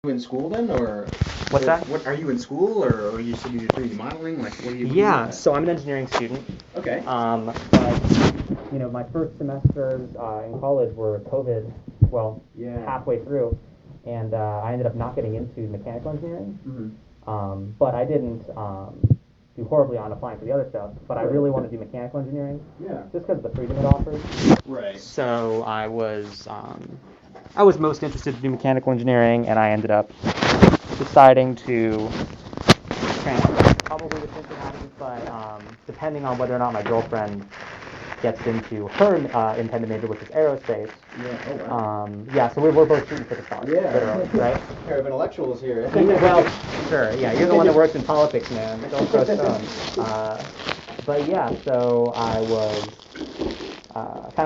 You in school then, or What's that? what are you in school, or you said you do 3D modeling? Like, what do you? Yeah, so I'm an engineering student. Okay. But my first semesters in college were COVID. Well, Yeah. halfway through, and I ended up not getting into mechanical engineering. Mm-hmm. But I didn't do horribly on applying for the other stuff. But I really want to do mechanical engineering. Yeah. Just because of the freedom it offers. Right. So I was most interested to do mechanical engineering, and I ended up deciding to transfer. Probably the Cincinnati, but depending on whether or not my girlfriend gets into her intended major, which is aerospace. Yeah. Oh wow. Yeah, so we're both shooting for the stars. Yeah. Literally, right? Pair of intellectuals here. Well, sure. Yeah, you're the one that works in politics, man. Don't throw stones. But yeah, so I was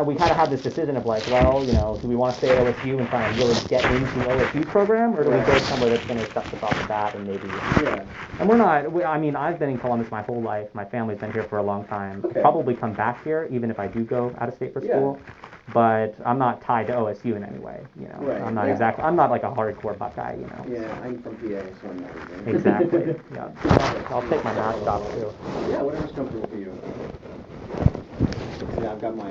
we kind of had this decision of like, well, do we want to stay at OSU and try and really get into the OSU program, or do we go somewhere that's going to accept us off the bat and maybe? Yeah. And we're not. I mean, I've been in Columbus my whole life. My family's been here for a long time. Okay. I'll probably come back here even if I do go out of state for school. But I'm not tied to OSU in any way. Right. I'm not exactly. I'm not like a hardcore Buckeye. Yeah, I'm from PA, so I'm not either. Exactly. Yeah. I'll take my mask off too. Yeah, whatever's comfortable for you. Yeah, I've got my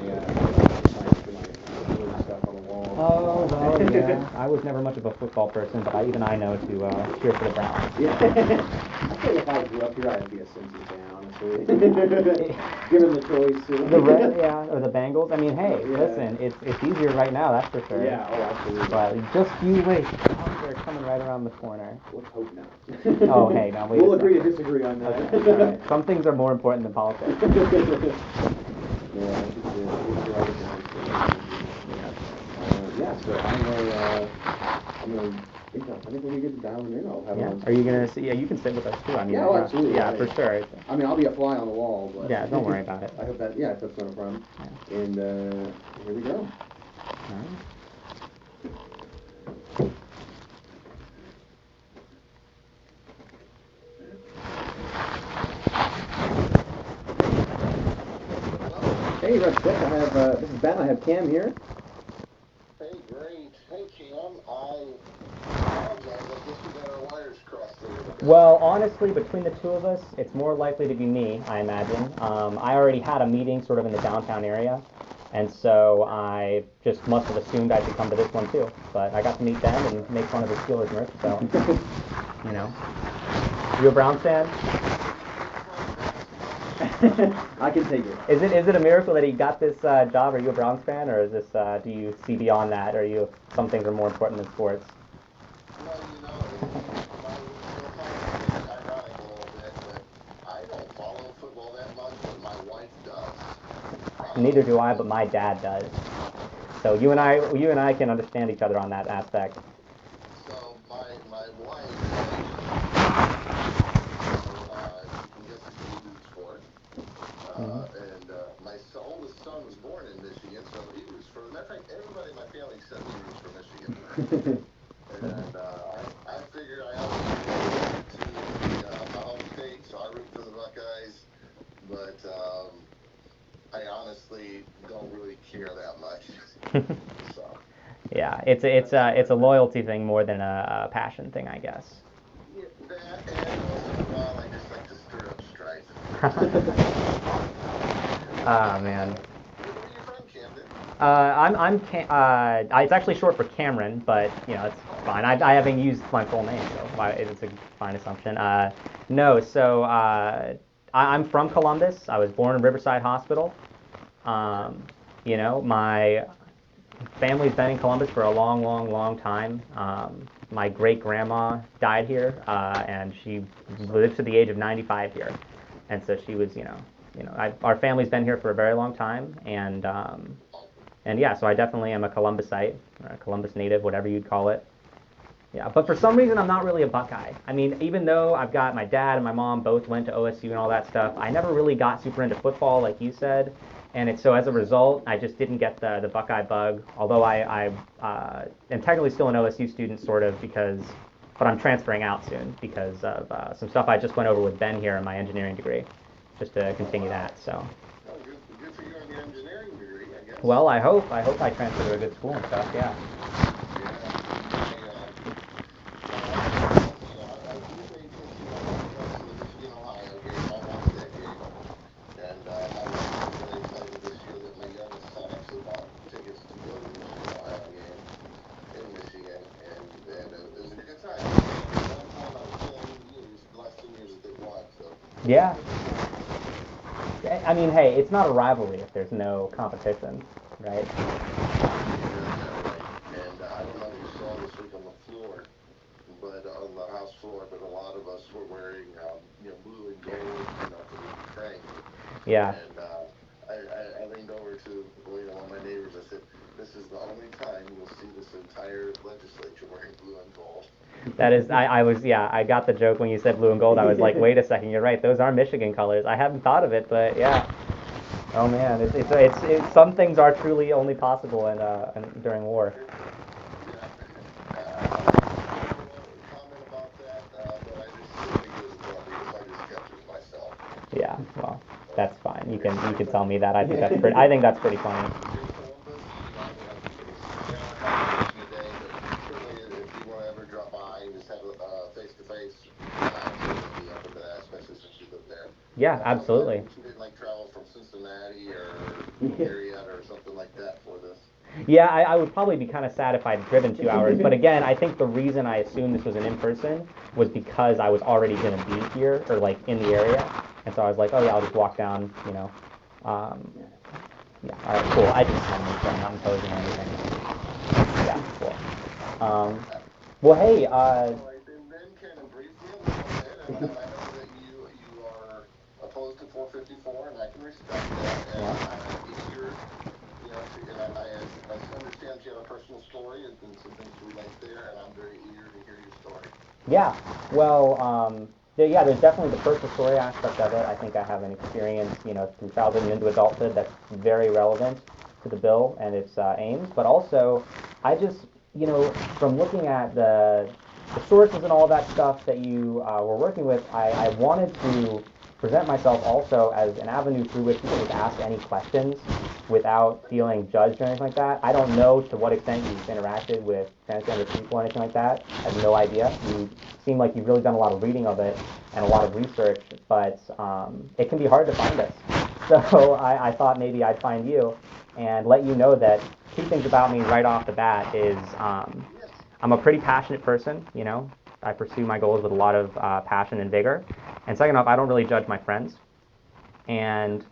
stuff on the wall. Oh, well, yeah. I was never much of a football person, but even I know to cheer for the Browns. Yeah. I feel if I grew up here, I'd be a Cincy fan, honestly. Given the choice. Or the Bengals. I mean, hey, listen, it's easier right now, that's for sure. Yeah, oh, absolutely. But just you wait. They're coming right around the corner. Let's hope not. Oh, hey, now wait. We'll agree to disagree on that. Okay, all right. Some things are more important than politics. So I think when we get to dialing in, I'll have on. Are you gonna see? Yeah, you can sit with us too. I mean, absolutely. Yeah, for sure. I mean, I'll be a fly on the wall, but yeah, don't worry about it. I hope that if that's not a problem. Yeah. And here we go. All right. Hey, Red Stick, this is Ben. I have Cam here. Hey, great. Hey, Cam. I apologize. I guess we got our wires crossed a little bit. Well, honestly, between the two of us, it's more likely to be me, I imagine. I already had a meeting sort of in the downtown area, and so I just must have assumed I should come to this one too. But I got to meet Ben and make fun of the Steelers merch, so, You a Browns fan? I can take it. Is it a miracle that he got this job? Are you a Browns fan, or is this? Do you see beyond that, or some things are more important than sports? Well, it's ironic a little bit, but I don't follow football that much, but my wife does. Neither do I, but my dad does. So you and I can understand each other on that aspect. So my wife, she can get the roots for it. And my oldest son was born in Michigan, so he roots for it. Matter of fact, everybody in my family except me roots for Michigan. And I figured I always root to my home state, so I root for the Buckeyes. But I honestly don't really care that much. So. Yeah, it's a loyalty thing more than a passion thing, I guess. Yeah, that and once in a while I just like to stir up strife. Ah, man. Where are you from, Camden? It's actually short for Cameron, but it's fine. I haven't used my full name, so it's a fine assumption. No, so I'm from Columbus. I was born in Riverside Hospital. My family's been in Columbus for a long, long, long time. My great grandma died here, and she lived to the age of 95 here, and so she was, our family's been here for a very long time, and yeah, so I definitely am a Columbusite, or a Columbus native, whatever you'd call it. Yeah, but for some reason I'm not really a Buckeye. I mean, even though I've got my dad and my mom both went to OSU and all that stuff, I never really got super into football like you said. And so as a result, I just didn't get the Buckeye bug. Although I am technically still an OSU student, sort of, but I'm transferring out soon because of some stuff I just went over with Ben here in my engineering degree, just to continue that. So. Oh, good for you on your engineering degree, I guess. Well, I hope I transfer to a good school and stuff. Yeah. Yeah. I mean, hey, it's not a rivalry if there's no competition, right? And I don't know if you saw this week on the floor, but on the house floor, but a lot of us were wearing, blue and gold, for the Ukraine. Yeah. And I leaned over to, one of my neighbors. I said, "This is the only time you'll see this entire legislature wearing blue and gold." That is, I got the joke when you said blue and gold. I was like, wait a second, you're right. Those are Michigan colors. I hadn't thought of it, but yeah. Oh man, it's some things are truly only possible during war. Comment about that, but I just think it was because I just kept it to myself. Yeah, well, that's fine. You can tell me that. I think that's pretty funny. If you want to ever drop by and just have a face-to-face, absolutely be open to that, especially since you live there. Yeah, absolutely. You didn't travel from Cincinnati or Marietta or something like that for this. Yeah, I would probably be kind of sad if I'd driven 2 hours. But again, I think the reason I assumed this was an in-person was because I was already going to be here or like in the area. And so I was like, oh yeah, I'll just walk down, yeah, all right, cool. I just want to make sure I'm not imposing anything. Yeah, cool. Well, hey, then Ken, briefly a little bit, and I know that you are opposed to 454, and I can respect that. And I'm eager, and I understand you have a personal story and some things to relate there, and I'm very eager to hear your story. Yeah, well, there's definitely the personal story aspect of it. I think I have an experience, through childhood and into adulthood that's very relevant to the bill and its aims. But also, I just, from looking at the sources and all that stuff that you were working with, I wanted to present myself also as an avenue through which people could ask any questions without feeling judged or anything like that. I don't know to what extent you've interacted with transgender people or anything like that. I have no idea. You seem like you've really done a lot of reading of it and a lot of research, but it can be hard to find us. So I thought maybe I'd find you and let you know that two things about me right off the bat is I'm a pretty passionate person, I pursue my goals with a lot of passion and vigor. And second off, I don't really judge my friends. And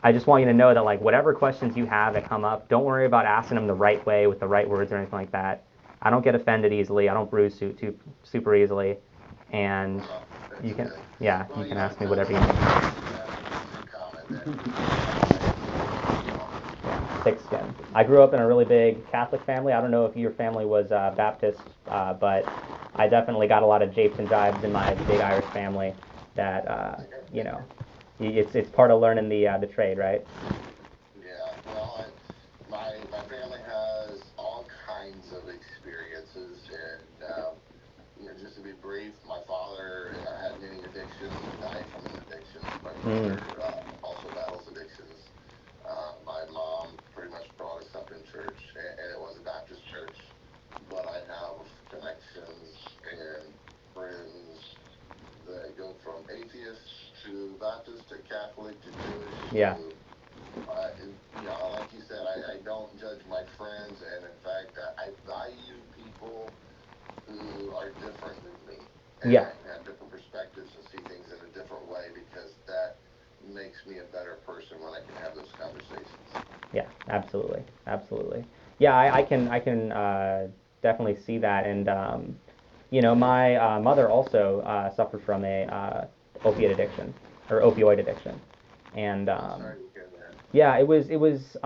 I just want you to know that, like, whatever questions you have that come up, don't worry about asking them the right way with the right words or anything like that. I don't get offended easily. I don't bruise too super easily. And you can ask me whatever you need. Thick skin. I grew up in a really big Catholic family. I don't know if your family was Baptist, but I definitely got a lot of japes and jibes in my big Irish family that, it's part of learning the trade, right? Yeah, well, my family has all kinds of experiences, and just to be brief, my father had many addictions, died from his addictions. My mother also battles addictions. My mom pretty much brought us up in church, and it was a Baptist church, but I have connections and friends that go from atheist to Baptist to Catholic to Jewish. Yeah. Like you said, I don't judge my friends, and in fact, I value people who are different than me. And have different perspectives and see things in a different way, because that makes me a better person when I can have those conversations. Yeah, absolutely. Yeah, I can definitely see that, and my mother also suffered from a opioid addiction, and yeah, it was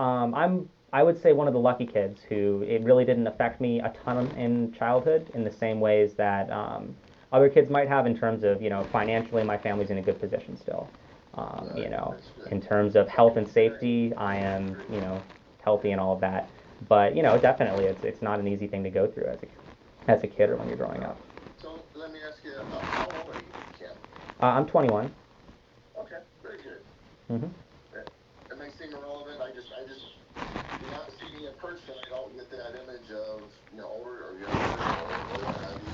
I would say one of the lucky kids who it really didn't affect me a ton in childhood in the same ways that other kids might have in terms of financially my family's in a good position still. In terms of health and safety, I am healthy and all of that. But definitely it's not an easy thing to go through as a kid or when you're growing up. So let me ask you, how old are you, Kim? I'm 21. Okay, very good. Mm-hmm. It may seem irrelevant. I just do not see me in person. I don't get that image of older or younger or what have you.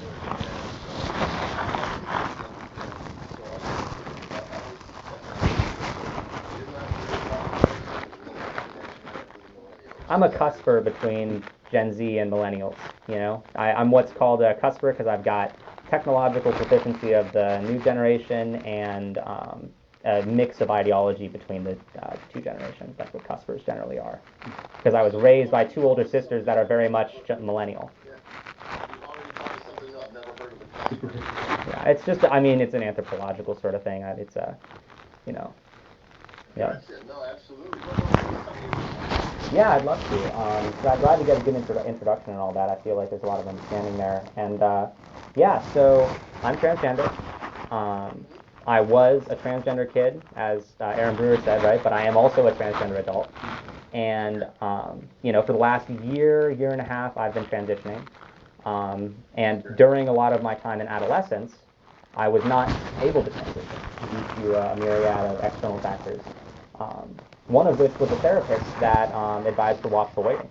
I'm a cusper between Gen Z and millennials. I'm what's called a cusper because I've got technological proficiency of the new generation and a mix of ideology between the two generations. That's what cuspers generally are. Because I was raised by two older sisters that are very much millennial. Yeah, it's just, I mean, it's an anthropological sort of thing. It's a, you know, yeah. No, absolutely. Yeah, I'd love to. So I'm glad to get a good introduction and all that. I feel like there's a lot of understanding there. And yeah, so I'm transgender. I was a transgender kid, as Aaron Brewer said, right? But I am also a transgender adult. And, you know, for the last year and a half, I've been transitioning. And during a lot of my time in adolescence, I was not able to transition due to a myriad of external factors. One of which was a therapist that advised for watchful waiting.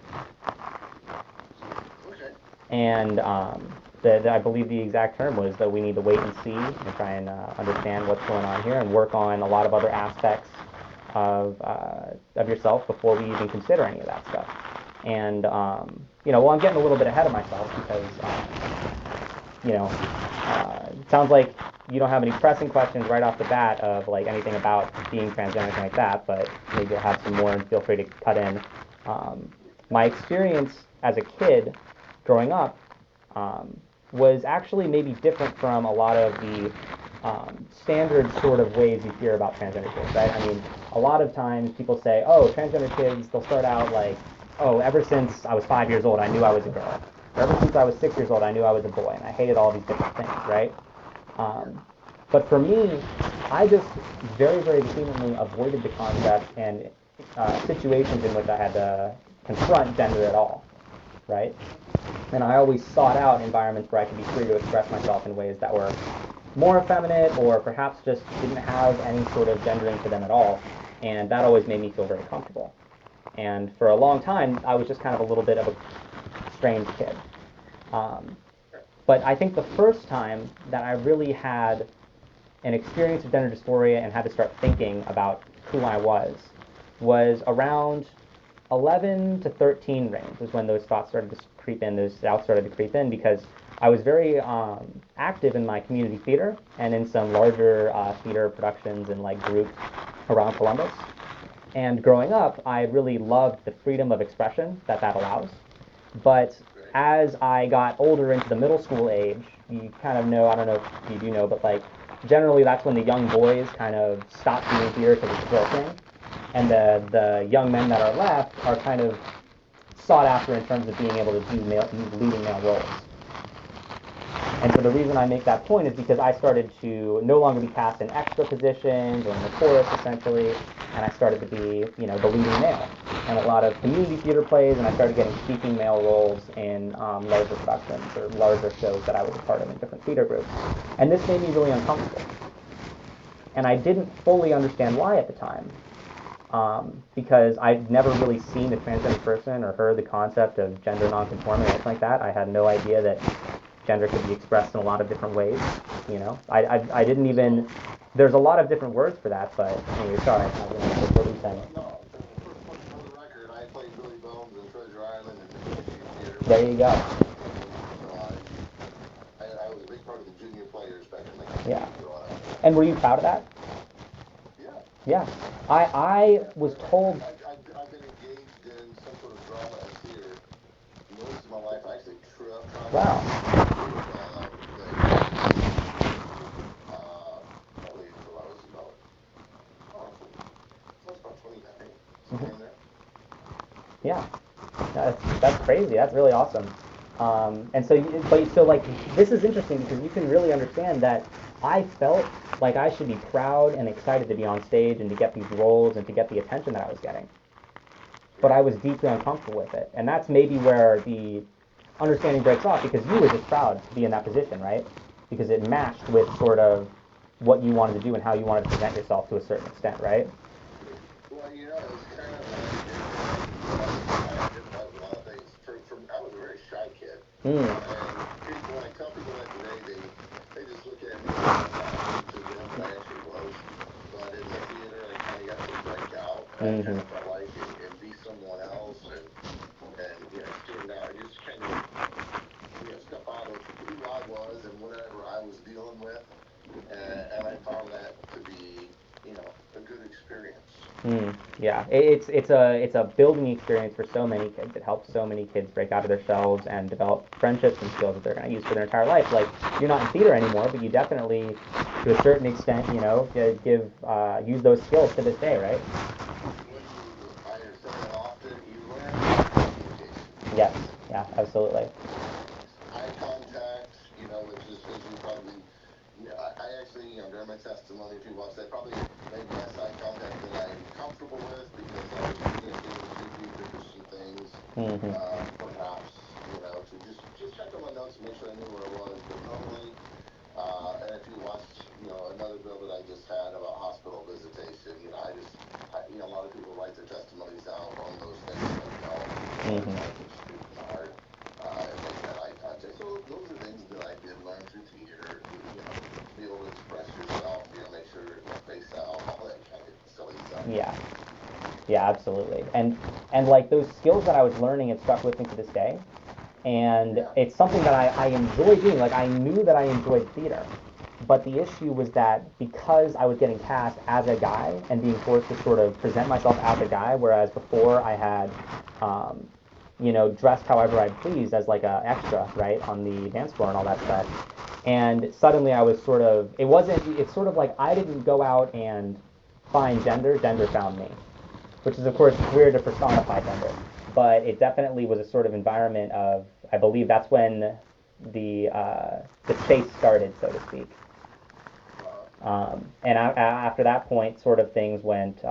Okay. And I believe the exact term was that we need to wait and see and try and understand what's going on here and work on a lot of other aspects of yourself before we even consider any of that stuff. And, you know, well, I'm getting a little bit ahead of myself because, you know, it sounds like you don't have any pressing questions right off the bat of, like, anything about being transgender or anything like that, but maybe you'll have some more and feel free to cut in. My experience as a kid growing up was actually maybe different from a lot of the standard sort of ways you hear about transgender kids, right? I mean, a lot of times people say, oh, transgender kids, they'll start out like, oh, ever since I was 5 years old, I knew I was a girl. Or ever since I was 6 years old, I knew I was a boy, and I hated all these different things, right? But for me, I just very, very vehemently avoided the concept and situations in which I had to confront gender at all, right? And I always sought out environments where I could be free to express myself in ways that were more effeminate or perhaps just didn't have any sort of gendering to them at all. And that always made me feel very comfortable. And for a long time, I was just kind of a little bit of a strange kid. But I think the first time that I really had an experience of gender dysphoria and had to start thinking about who I was around 11 to 13 range was when those thoughts started to creep in, those doubts started to creep in, because I was very active in my community theater and in some larger theater productions and like groups around Columbus. And growing up, I really loved the freedom of expression that allows. But as I got older into the middle school age, you kind of know, I don't know if you do know, but like generally that's when the young boys kind of stop doing theater because it's a girl thing. And the young men that are left are kind of sought after in terms of being able to do leading male roles. And so the reason I make that point is because I started to no longer be cast in extra positions or in the chorus, essentially, and I started to be, you know, the leading male in a lot of community theater plays, and I started getting speaking male roles in larger productions or larger shows that I was a part of in different theater groups. And this made me really uncomfortable. And I didn't fully understand why at the time, because I'd never really seen a transgender person or heard the concept of gender nonconforming or anything like that. I had no idea that gender could be expressed in a lot of different ways, you know. I didn't even, there's a lot of different words for that, but anyway, sorry. What were you saying? No, for the record, I played Billy Bones in Treasure Island and Michigan Theater. There you go. So I was a big part of the junior players back in the Yeah. And were you proud of that? Yeah. Yeah. I was told. I've been engaged in some sort of drama as theater most of my life. I actually tried. Wow. Probably until I was about, so I was about 29, somewhere in there. Yeah. That's crazy. That's really awesome. And so, so like, this is interesting because you can really understand that I felt like I should be proud and excited to be on stage and to get these roles and to get the attention that I was getting. But I was deeply uncomfortable with it. And that's maybe where the understanding breaks off, because you were just proud to be in that position, right? Because it matched with sort of what you wanted to do and how you wanted to present yourself to a certain extent, right? Well, you know, it was kind of I did a lot of things. I was a very shy kid. And people, when I tell people that today, they just look at me to them that I actually was. But in the theater, I kind of got to break out. I kind of felt like and be someone else, and you know, stand out, and just kind of, you know, step out of who I was and whatever I was dealing with. And I found that to be, you know, Yeah, it's a building experience for so many kids. It helps so many kids break out of their shells and develop friendships and skills that they're going to use for their entire life. Like, you're not in theater anymore, but you definitely, to a certain extent, use those skills to this day, right? When you find yourself that often, you learn communication. Yes, yeah, absolutely. Eye contact, which is as you probably, I actually, during my testimony, if you watch, I probably made less eye contact than I'm comfortable with because I was communicating with two people for some things, Hmm. perhaps, to just check on my notes and make sure I knew where I was. But normally, and if you watched, another bill that I just had about hospital visitation, a lot of people write their testimonies out on those things that they don't, Hmm. student card, and make that eye contact. So those are things that I did learn through theater, to be able to express yourself, make sure your face out, all that kind of silly stuff. Yeah, yeah, absolutely. And like those skills that I was learning have stuck with me to this day. And Yeah. it's something that I enjoy doing. Like, I knew that I enjoyed theater, but the issue was that because I was getting cast as a guy and being forced to sort of present myself as a guy, whereas before I had, um, dressed however I pleased as like a extra, right, on the dance floor and all that stuff. And suddenly I was sort of, it's sort of like I didn't go out and find gender, gender found me, which is of course weird to personify gender, but it definitely was a sort of environment of, I believe that's when the chase started, so to speak. And after that point, sort of things went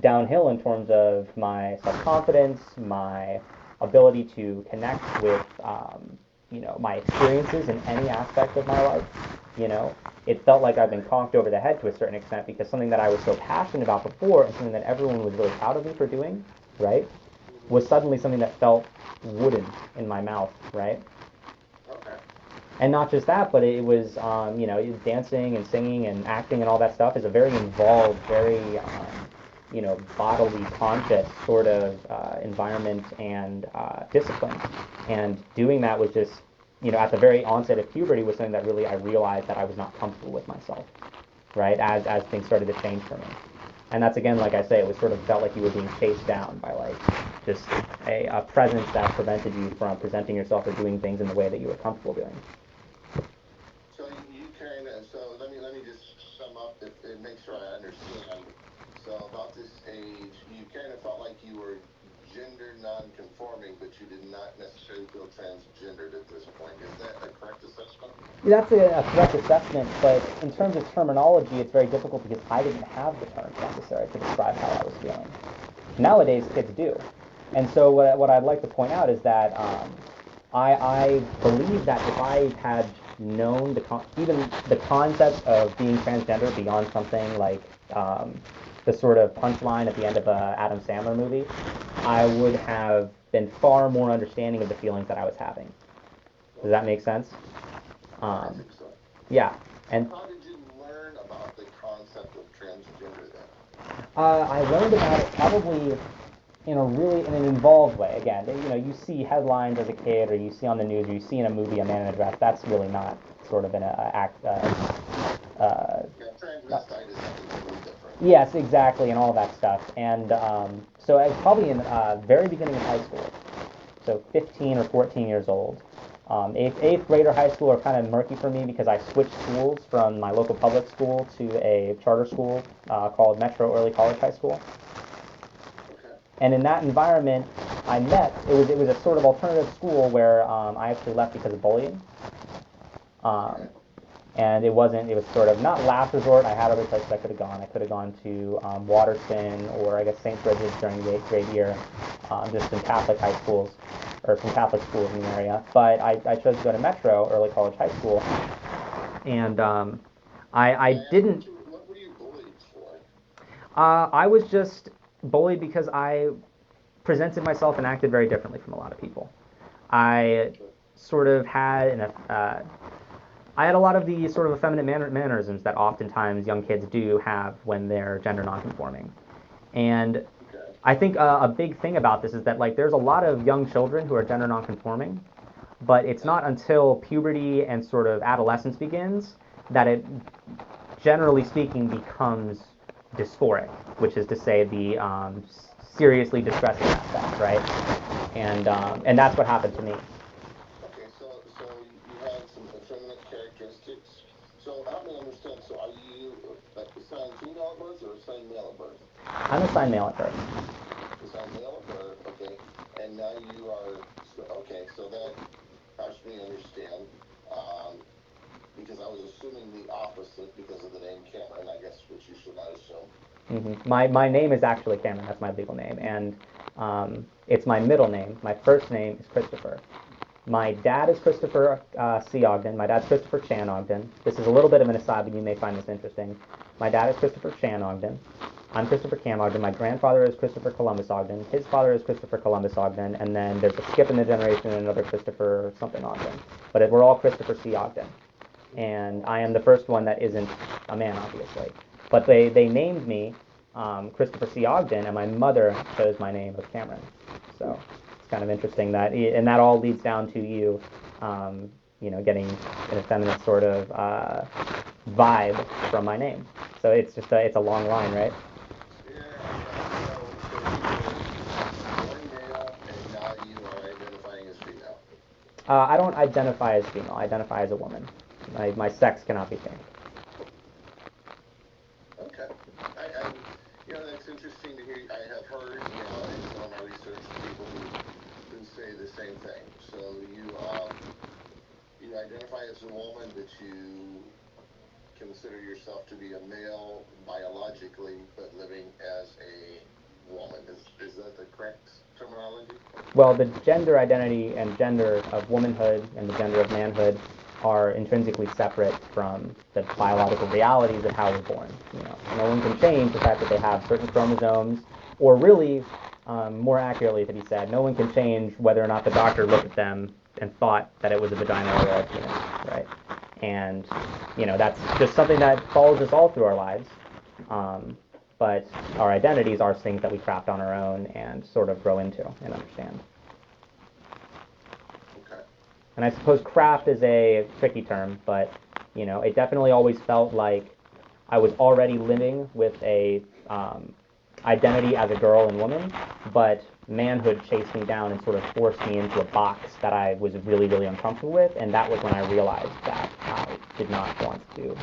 downhill in terms of my self-confidence, my ability to connect with, my experiences in any aspect of my life. You know, it felt like I've been conked over the head to a certain extent because something that I was so passionate about before and something that everyone was really proud of me for doing, right, was suddenly something that felt wooden in my mouth, right? Okay. And not just that, but it was, dancing and singing and acting and all that stuff is a very involved, very, bodily conscious sort of environment and discipline. And doing that was just, at the very onset of puberty was something that really I realized that I was not comfortable with myself, right? As things started to change for me. And that's again, like I say, it was sort of felt like you were being chased down by like just a presence that prevented you from presenting yourself or doing things in the way that you were comfortable doing. So you kind of, so let me just sum up and make sure I understand. So about this age, you kind of felt like you were gender non-conforming, but you did not necessarily feel transgendered at this point. Is that a correct assessment? That's a correct assessment, but in terms of terminology, it's very difficult because I didn't have the terms necessary to describe how I was feeling. Nowadays, kids do. And so what I'd like to point out is that I believe that if I had known even the concept of being transgender beyond something like the sort of punchline at the end of a Adam Sandler movie, I would have been far more understanding of the feelings that I was having. Does that make sense? I Um, think so. yeah, So and how did you learn about the concept of transgender then? I learned about it probably in an involved way. Again, you see headlines as a kid, or you see on the news, or you see in a movie a man in a dress. That's really not sort of an act. Yeah, transvestite is something totally different. Yes, exactly, and all that stuff. And so I was probably in very beginning of high school, so 15 or 14 years old. Eighth grade or high school are kind of murky for me because I switched schools from my local public school to a charter school called Metro Early College High School. Okay. And in that environment, it was a sort of alternative school where I actually left because of bullying. Um, Okay. and it was sort of not last resort. I had other places I could have gone. I could have gone to Waterston or I guess St. Bridget's during the eighth grade year, just some Catholic high schools or some Catholic schools in the area. But I chose to go to Metro Early College High School, and I May I ask didn't. what were you bullied for? I was just bullied because I presented myself and acted very differently from a lot of people. I sort of had I had a lot of the sort of effeminate mannerisms that oftentimes young kids do have when they're gender nonconforming. And Okay. I think a big thing about this is that like there's a lot of young children who are gender nonconforming, but it's not until puberty and sort of adolescence begins that it, generally speaking, becomes dysphoric, which is to say the seriously distressing aspect, right? And that's what happened to me. Okay, so you had some effeminate characteristics. So help me understand. So are you assigned female at birth or assigned male at birth? I'm assigned male at birth. Assigned male at birth, okay. And now you are, okay, so that helps me understand. Because I was assuming the opposite because of the name Cameron, I guess, which you should not assume. My name is actually Cameron. That's my legal name, and it's my middle name. My first name is Christopher. My dad is Christopher C. Ogden. My dad's Christopher Chan Ogden. This is a little bit of an aside, but you may find this interesting. My dad is Christopher Chan Ogden. I'm Christopher Cam Ogden. My grandfather is Christopher Columbus Ogden. His father is Christopher Columbus Ogden. And then there's a skip in the generation and another Christopher something Ogden. But we're all Christopher C. Ogden. And I am the first one that isn't a man, obviously. But they named me Christopher C. Ogden, and my mother chose my name of Cameron. So it's kind of interesting that, and that all leads down to you, getting an effeminate sort of vibe from my name. So it's just it's a long line, right? Yeah, so you were born male, and now you are identifying as female. I don't identify as female. I identify as a woman. My sex cannot be changed. Okay. That's interesting to hear. I have heard, in some of my research, people who say the same thing. So you identify as a woman, but you consider yourself to be a male biologically, but living as a woman. Is that the correct terminology? Well, the gender identity and gender of womanhood and the gender of manhood are intrinsically separate from the biological realities of how we're born. No one can change the fact that they have certain chromosomes, or really, more accurately to be said, no one can change whether or not the doctor looked at them and thought that it was a vagina or a penis, right? And that's just something that follows us all through our lives. But our identities are things that we craft on our own and sort of grow into and understand. Okay. And I suppose craft is a tricky term, but it definitely always felt like I was already living with a identity as a girl and woman, but manhood chased me down and sort of forced me into a box that I was really, really uncomfortable with, and that was when I realized that I did not want to,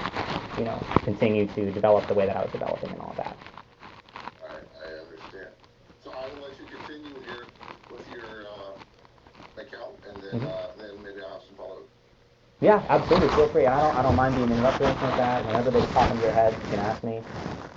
continue to develop the way that I was developing and all that. I understand. So I will let you continue with your account, and then maybe I'll have some follow-up. Yeah, absolutely. Feel free. I don't mind being interrupted or anything like that. Whenever they pop into your head, you can ask me.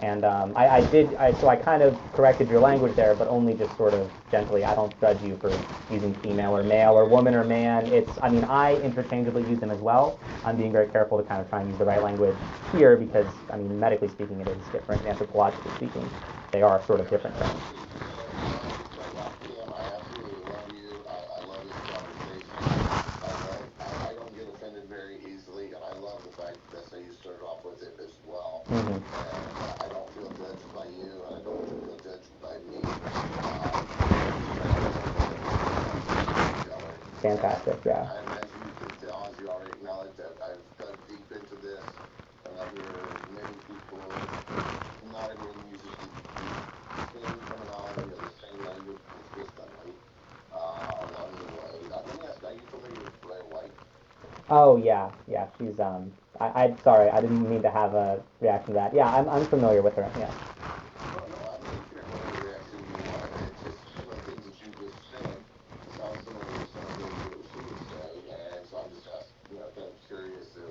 And so I kind of corrected your language there, but only just sort of gently. I don't judge you for using female or male or woman or man. I interchangeably use them as well. I'm being very careful to kind of try and use the right language here because, medically speaking, it is different. Anthropologically speaking, they are sort of different terms. Cam, I absolutely love you. I love this conversation. I don't get offended very easily, and I love the fact that that's how you started off with it as well. Mm-hmm. And I don't feel judged by you, and I don't feel judged by me. Fantastic, yeah. And as you can tell, as you already acknowledged, that I've dug deep into this, and I hear many people not everyone uses the same terminology or the same language consistently along the way. Let me ask, are you familiar with Blair White? Oh yeah. She's I'm sorry, I didn't mean to have a reaction to that. Yeah, I'm familiar with her. Yeah. No, I mean, you can have whatever reaction you want. It's just some of the things that you just said sound similar to some of the things that she would say, and so I'm just asking, kind of curious if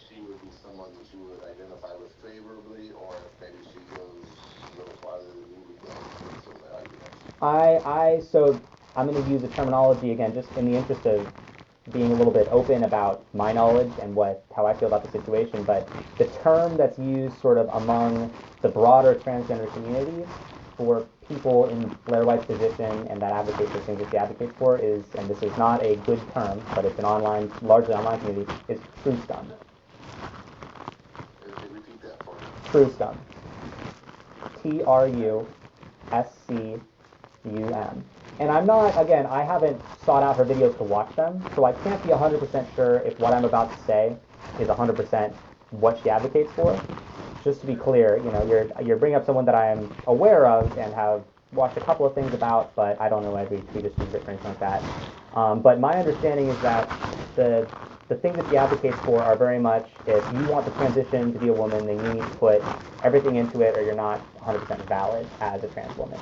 she would be someone that you would identify with favorably, or if maybe she goes a little farther than you would go in some of the arguments. So I'm going to use a terminology again, just in the interest of being a little bit open about my knowledge and how I feel about the situation, but the term that's used sort of among the broader transgender community for people in Blair White's position and that advocates for things that she advocates for is, and this is not a good term, but it's largely online community, is true scum. Repeat that for me. True scum. TRUSCUM. And I haven't sought out her videos to watch them, so I can't be 100% sure if what I'm about to say is 100% what she advocates for. just to be clear, you're bringing up someone that I am aware of and have watched a couple of things about, but I don't know every treatise or anything like that. But my understanding is that the things that he advocates for are very much, if you want to transition to be a woman, then you need to put everything into it, or you're not 100% valid as a trans woman.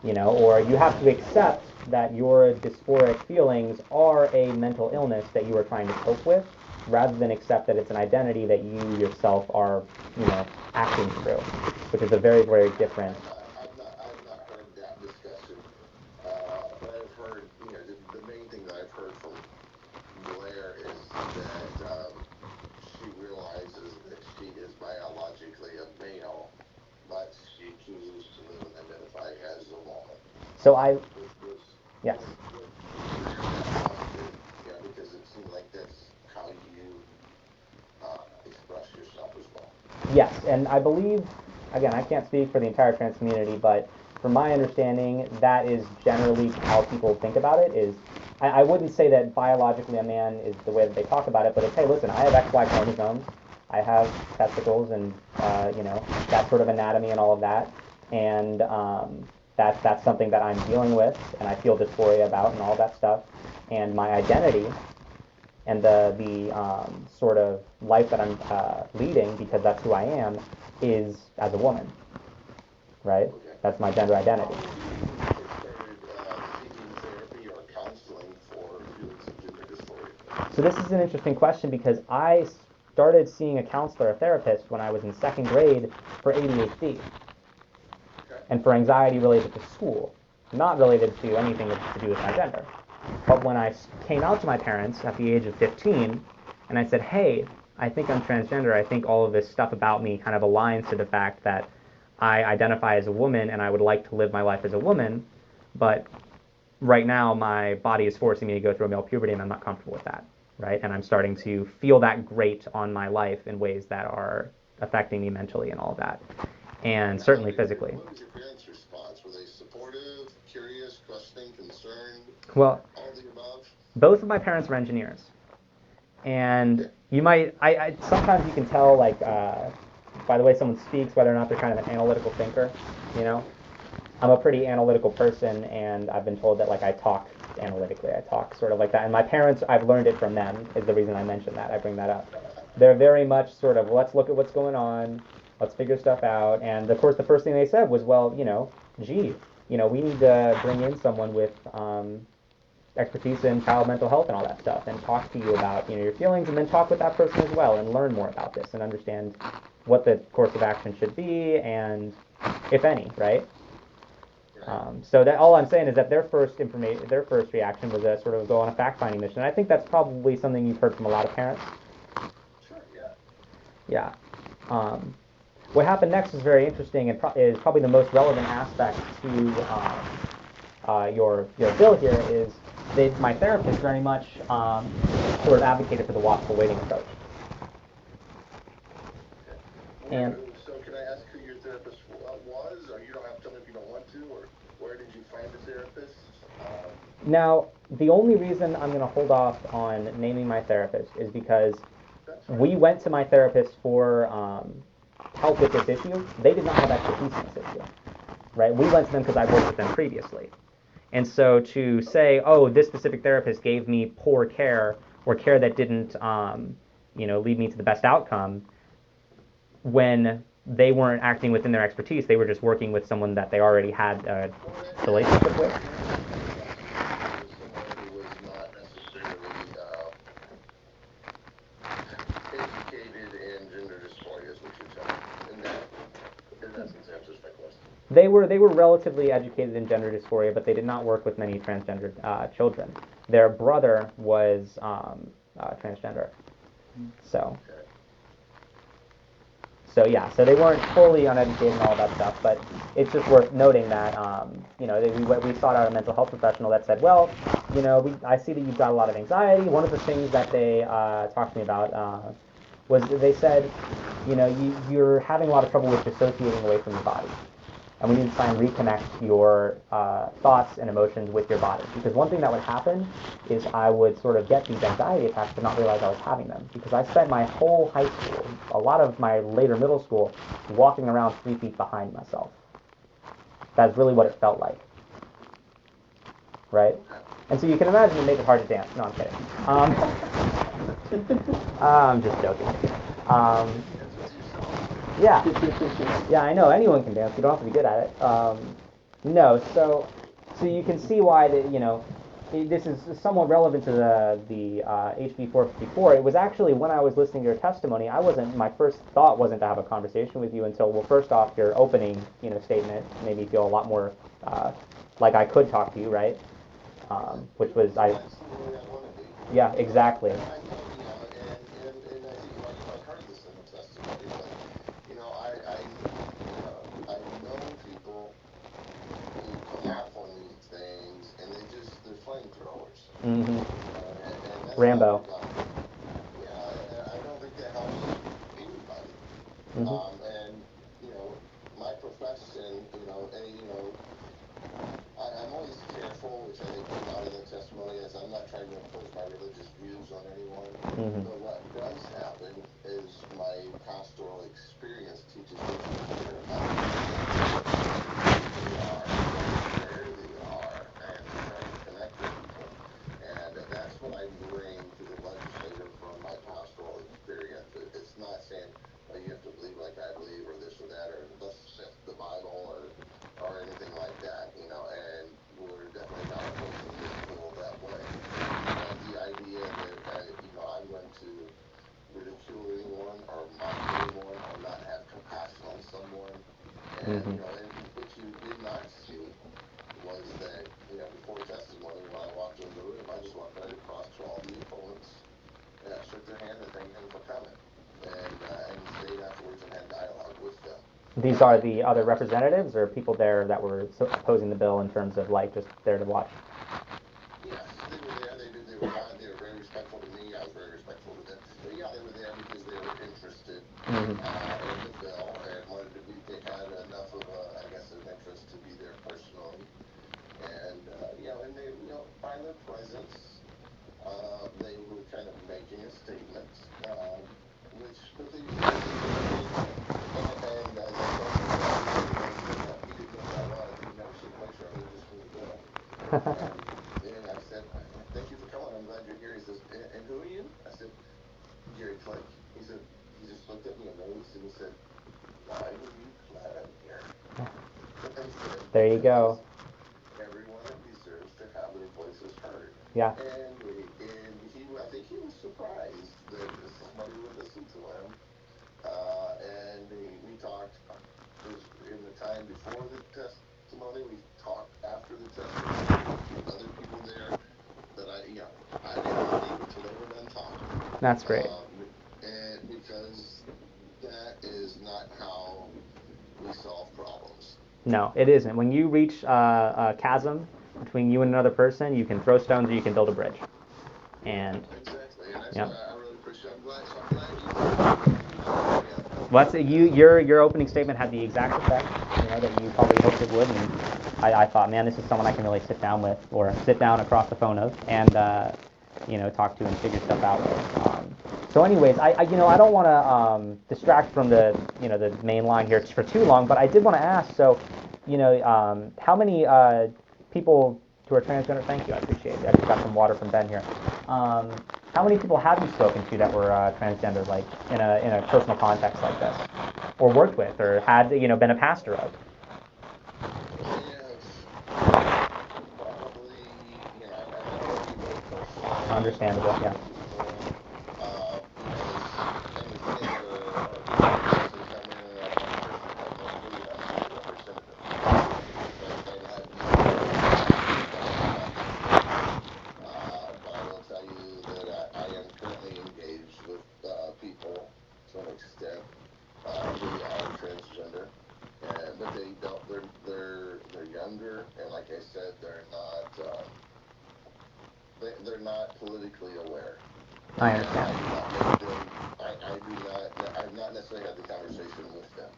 Or you have to accept that your dysphoric feelings are a mental illness that you are trying to cope with, rather than accept that it's an identity that you yourself are, acting through, which is a very, very different. I've not heard that discussion. But I've heard, the main thing that I've heard from Blair is that she realizes that she is biologically a male, but she chooses to live and identify as a woman. So yes. Yeah, because it seems like that's how you express yourself as well. Yes, and I believe, again, I can't speak for the entire trans community, but from my understanding, that is generally how people think about it. I wouldn't say that biologically a man is the way that they talk about it, but it's, hey, listen, I have XY chromosomes, I have testicles, and that sort of anatomy and all of that, and that's something that I'm dealing with, and I feel dysphoria about, and all that stuff, and my identity and the sort of life that I'm leading, because that's who I am, is as a woman, right? Okay. That's my gender identity. So this is an interesting question, because I started seeing a counselor, a therapist, when I was in second grade for ADHD and for anxiety related to school, not related to anything to do with my gender. But when I came out to my parents at the age of 15, and I said, hey, I think I'm transgender, I think all of this stuff about me kind of aligns to the fact that I identify as a woman and I would like to live my life as a woman, but right now my body is forcing me to go through a male puberty and I'm not comfortable with that, right? And I'm starting to feel that grate on my life in ways that are affecting me mentally and all of that, and certainly physically. What was your parents' response? Were they supportive, curious, questioning, concerned? Well, all of the above? Both of my parents were engineers, and you might, I sometimes you can tell, like, by the way someone speaks, whether or not they're kind of an analytical thinker. I'm a pretty analytical person, and I've been told that, like, I talk analytically. I talk sort of like that. And my parents, I've learned it from them, is the reason I mention that. I bring that up. They're very much sort of, let's look at what's going on, let's figure stuff out. And of course, the first thing they said was, well, gee, we need to bring in someone with expertise in child mental health and all that stuff, and talk to you about your feelings, and then talk with that person as well, and learn more about this, and understand what the course of action should be, and if any, right? So that all I'm saying is that their first reaction was a sort of go on a fact-finding mission. And I think that's probably something you've heard from a lot of parents. Sure, yeah. Yeah. What happened next is very interesting, and is probably the most relevant aspect to your bill here. Is my therapist very much sort of advocated for the watchful waiting approach. Okay. And so can I ask who your therapist was, or you don't have to tell me if you don't want to, or where did you find the therapist? Now, the only reason I'm going to hold off on naming my therapist is because we went to my therapist for help with this issue. They did not have expertise in this issue, right? We went to them because I worked with them previously. And so to say, oh, this specific therapist gave me poor care, or care that didn't, lead me to the best outcome, when they weren't acting within their expertise, they were just working with someone that they already had a relationship with. Someone who was not necessarily educated in gender dysphoria, is what you're telling me. And that, in essence, answers my question. They were relatively educated in gender dysphoria, but they did not work with many transgender children. Their brother was transgender, so. So yeah, so they weren't fully uneducated and all that stuff, but it's just worth noting that we sought out a mental health professional that said, well, I see that you've got a lot of anxiety. One of the things that they talked to me about was they said, you're having a lot of trouble with dissociating away from your body. and we need to try and reconnect your thoughts and emotions with your body. Because one thing that would happen is I would sort of get these anxiety attacks but not realize I was having them. Because I spent my whole high school, a lot of my later middle school, walking around 3 feet behind myself. That's really what it felt like. Right? And so you can imagine it made it hard to dance. No, I'm kidding. I'm just joking. Yeah. Yeah, I know. Anyone can dance. You don't have to be good at it. No, so you can see why this is somewhat relevant to the HB 454. It was actually when I was listening to your testimony, my first thought wasn't to have a conversation with you until, well, first off, your opening statement made me feel a lot more like I could talk to you, right? Which was Yeah, exactly. And I think I've heard this in the testimony, but I know people who come off on these things and they're flamethrowers. Mm-hmm. And that's Rambo. I don't think that helps anybody. Mm-hmm. And my profession, I'm always careful, which I think came out in the testimony, is I'm not trying to impose my religious views on anyone. Mm-hmm. But what does happen is my pastoral experience teaches me to care about who they are, where they are, and to try to connect with people. And that's what I bring to the legislature from my pastoral experience. It's not saying, well, you have to believe like I believe, or this or that, or let's shift the Bible, or anything like that, and we're definitely not approaching this bill that way. But the idea that, I'm going to ridicule anyone or mock anyone or not have compassion on someone. And, Mm-hmm. And what you did not see was that, before testimony, when I walked into the room, I just walked right across to all the opponents and I shook their hand and thanked them for coming. And stayed afterwards and had dialogue with them. These are the other representatives or people there that were opposing the bill in terms of just there to watch? Yes, they were there. They were fine. They were very respectful to me. I was very respectful to them. But yeah, they were there because they were interested Mm-hmm. in the bill and wanted to be. They had enough of an interest to be there personally. And and they, by their presence, they were kind of making a statement, but they did a great thing. And as I told the legislator, I said, he didn't know who I was. He never seen a picture of me, just from the bill. And I said, thank you for coming. I'm glad you're here. He says, and who are you? I said, Gary Click. He said, he just looked at me amazed and he said, why were you glad I'm here? There you go. Everyone deserves to have their voices heard. Yeah. And I think he was surprised that somebody would listen to him. And we talked in the time before the testimony. We talked after the testimony. Other people there that I didn't leave until they were done talking. That's great. And because that is not how we solve problems. No, it isn't. When you reach a chasm between you and another person, you can throw stones or you can build a bridge. And exactly, and that's yeah. what I really appreciate. I'm glad you. Well, your opening statement had the exact effect that you probably hoped it would, and I thought, man, this is someone I can really sit down with, or sit down across the phone of, and talk to and figure stuff out with. So, anyways, I don't want to distract from the the main line here for too long, but I did want to ask. So, how many people who are transgender? Thank you, I appreciate it. I just got some water from Ben here. How many people have you spoken to that were transgender, like in a personal context like this, or worked with, or had been a pastor of? Probably, I don't want to be very personal. Understandable, yeah. Anything or conferences that come in and I'm a Christian, I have no clue that I'm being representative. And have no but I will tell you that I am currently engaged with people to an extent who are transgender. But they don't. They're younger, and like I said, they're not politically aware. I understand. I've not necessarily had the conversation with them.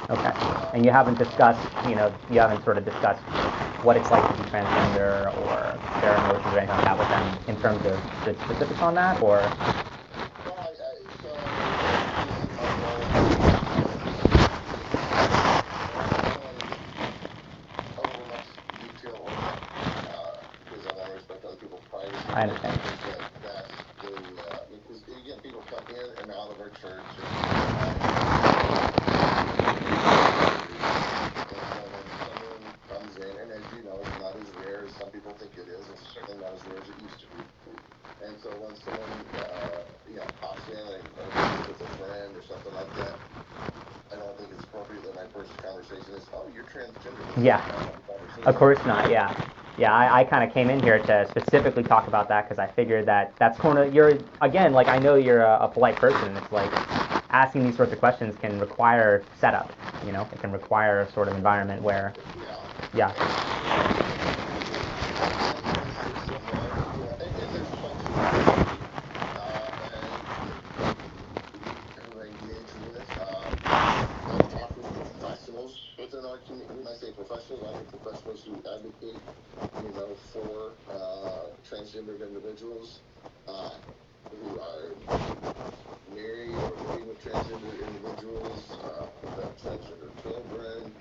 Okay. And you haven't discussed, you haven't sort of discussed what it's like to be transgender or their emotions or anything like that with them in terms of the specifics on that, or? Well, because I want to respect other people's privacy. I understand. Because again, people come in and out of our church, and someone comes in, and as you know, it's not as rare as some people think it is. It's certainly not as rare as it used to be. And so when someone, pops in and with a friend or something like that, I don't think it's appropriate that my first conversation is, "Oh, you're transgender." Yeah. Of course not. Yeah. Yeah, I kind of came in here to specifically talk about that because I figured that's kind of, again, like, I know you're a polite person. It's like asking these sorts of questions can require setup, it can require a sort of environment where, yeah. Within our community, when I say professionals, I mean professionals who advocate, for transgendered individuals who are married or living with transgender individuals, who have transgender children.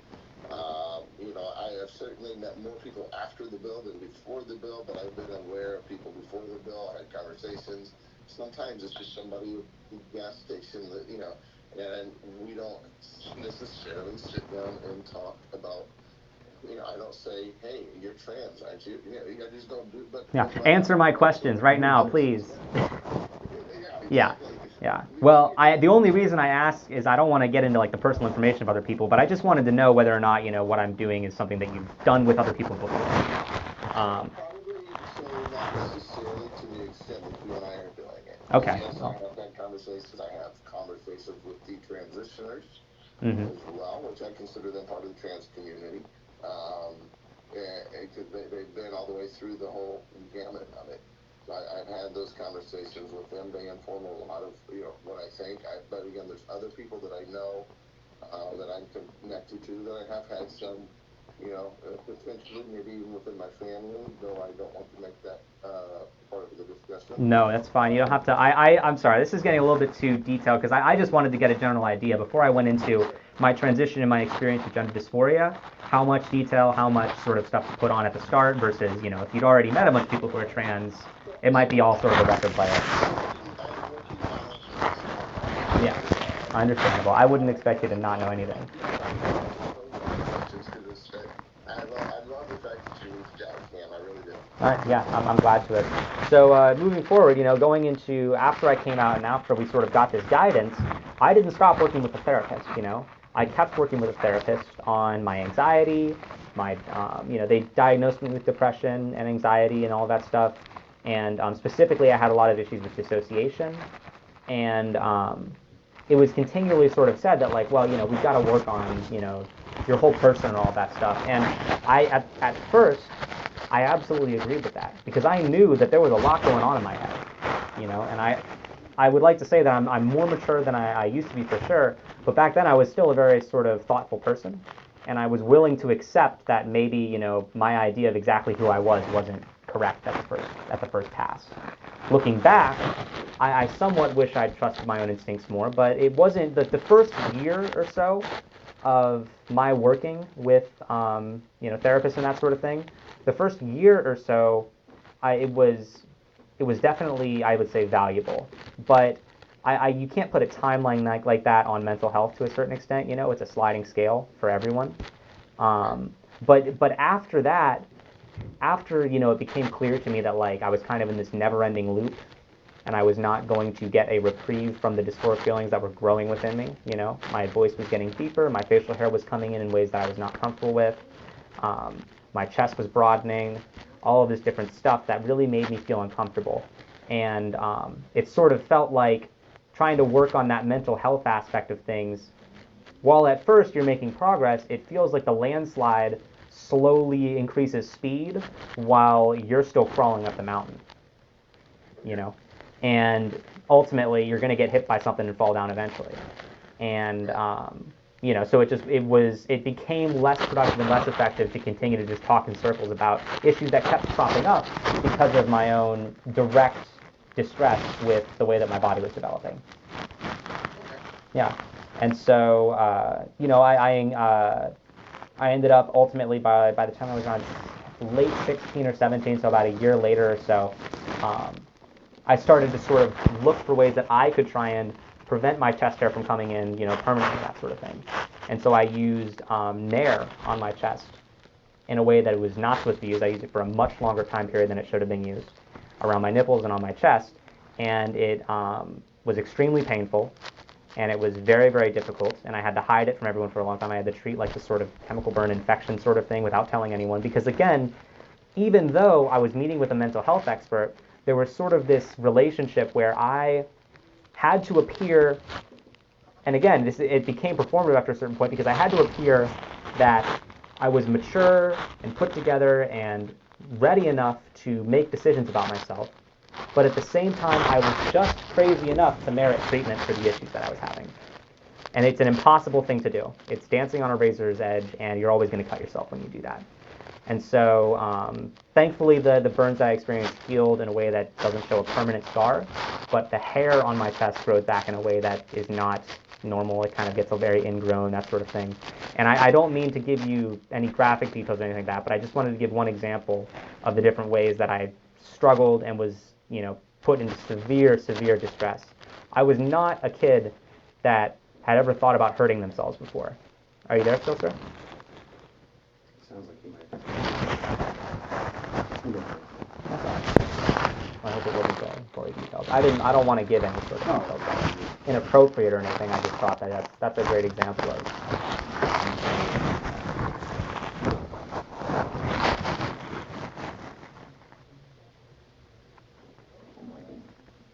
I have certainly met more people after the bill than before the bill, but I've been aware of people before the bill. I had conversations. Sometimes it's just somebody at the gas station that, and we don't necessarily sit down and talk about, I don't say, "Hey, you're trans, aren't you?" I just don't do. But yeah, answer my questions right now, please. Yeah. Exactly. Yeah. Well, the only reason I ask is I don't want to get into like the personal information of other people, but I just wanted to know whether or not what I'm doing is something that you've done with other people before. Probably so, not necessarily to the extent that you and I are doing it. Okay. Yes, I have had conversations. I have conversations with the transitioners Mm-hmm. as well, which I consider them part of the trans community. Because they've been all the way through the whole gamut of it. So I've had those conversations with them. They inform a lot of what I think. But again, there's other people that I know that I'm connected to that I have had some, potentially maybe even within my family, though I don't want to make that part of the discussion. No, that's fine. You don't have to. I'm sorry. This is getting a little bit too detailed because I just wanted to get a general idea before I went into my transition and my experience with gender dysphoria. How much detail, how much sort of stuff to put on at the start versus, if you'd already met a bunch of people who are trans, it might be all sort of a record player. Yeah, understandable. I wouldn't expect you to not know anything. I love the fact that you reached out, Cam. I really do. All right, yeah, I'm glad to it. So moving forward, going into after I came out and after we sort of got this guidance, I didn't stop working with a therapist. I kept working with a therapist on my anxiety, they diagnosed me with depression and anxiety and all that stuff, and specifically I had a lot of issues with dissociation, and it was continually sort of said that like, well, we've got to work on, your whole person and all that stuff, and at first, I absolutely agreed with that because I knew that there was a lot going on in my head, and I would like to say that I'm more mature than I used to be for sure, but back then I was still a very sort of thoughtful person, and I was willing to accept that maybe, my idea of exactly who I was wasn't correct at the first pass. Looking back, I somewhat wish I'd trusted my own instincts more, but it wasn't the first year or so of my working with therapists and that sort of thing. The first year or so, it was definitely, I would say, valuable. But you can't put a timeline like that on mental health to a certain extent. It's a sliding scale for everyone. But after that, it became clear to me that like I was kind of in this never-ending loop, and I was not going to get a reprieve from the dysphoric feelings that were growing within me. My voice was getting deeper, my facial hair was coming in ways that I was not comfortable with. My chest was broadening, all of this different stuff that really made me feel uncomfortable. And it sort of felt like trying to work on that mental health aspect of things. While at first you're making progress, it feels like the landslide slowly increases speed while you're still crawling up the mountain. And ultimately you're going to get hit by something and fall down eventually. And So it became less productive and less effective to continue to just talk in circles about issues that kept cropping up because of my own direct distress with the way that my body was developing. Yeah, and so I ended up ultimately by the time I was on late 16 or 17, so about a year later or so, I started to sort of look for ways that I could try and prevent my chest hair from coming in, permanently, that sort of thing. And so I used Nair on my chest in a way that it was not supposed to be used. I used it for a much longer time period than it should have been used, around my nipples and on my chest, and it was extremely painful, and it was very, very difficult, and I had to hide it from everyone for a long time. I had to treat like this sort of chemical burn infection sort of thing without telling anyone, because again, even though I was meeting with a mental health expert, there was sort of this relationship where I had to appear, and again, it became performative after a certain point, because I had to appear that I was mature and put together and ready enough to make decisions about myself, but at the same time, I was just crazy enough to merit treatment for the issues that I was having. And it's an impossible thing to do. It's dancing on a razor's edge, and you're always going to cut yourself when you do that. And so, thankfully, the burns I experienced healed in a way that doesn't show a permanent scar, but the hair on my chest grows back in a way that is not normal. It kind of gets very ingrown, that sort of thing. And I don't mean to give you any graphic details or anything like that, but I just wanted to give one example of the different ways that I struggled and was, put into severe, severe distress. I was not a kid that had ever thought about hurting themselves before. Are you there still, sir? Sounds like you might. That's all right. I hope it wasn't gory details. I don't want to give any sort of details that are inappropriate or anything. I just thought that that's a great example of.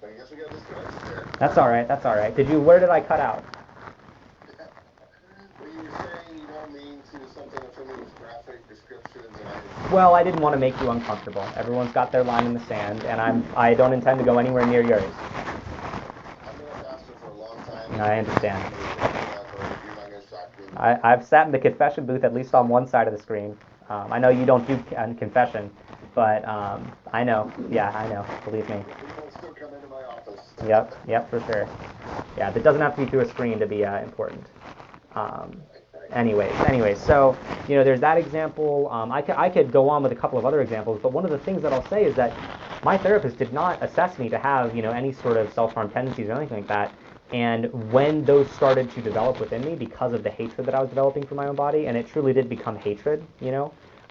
I guess we got disconnected there. That's all right. Where did I cut out? Well, you were saying you don't mean to something from these graphic descriptions, Well, I didn't want to make you uncomfortable. Everyone's got their line in the sand, and I don't intend to go anywhere near yours. I've been a pastor for a long time. I understand. You're not going to shock me. I've sat in the confession booth at least on one side of the screen. I know you don't do confession, but I know. Yeah, I know. Believe me. People still come into my office. Yep, for sure. Yeah, that doesn't have to be through a screen to be important. Anyways, so there's that example. I could go on with a couple of other examples, but one of the things that I'll say is that my therapist did not assess me to have any sort of self-harm tendencies or anything like that. And when those started to develop within me because of the hatred that I was developing for my own body, and it truly did become hatred,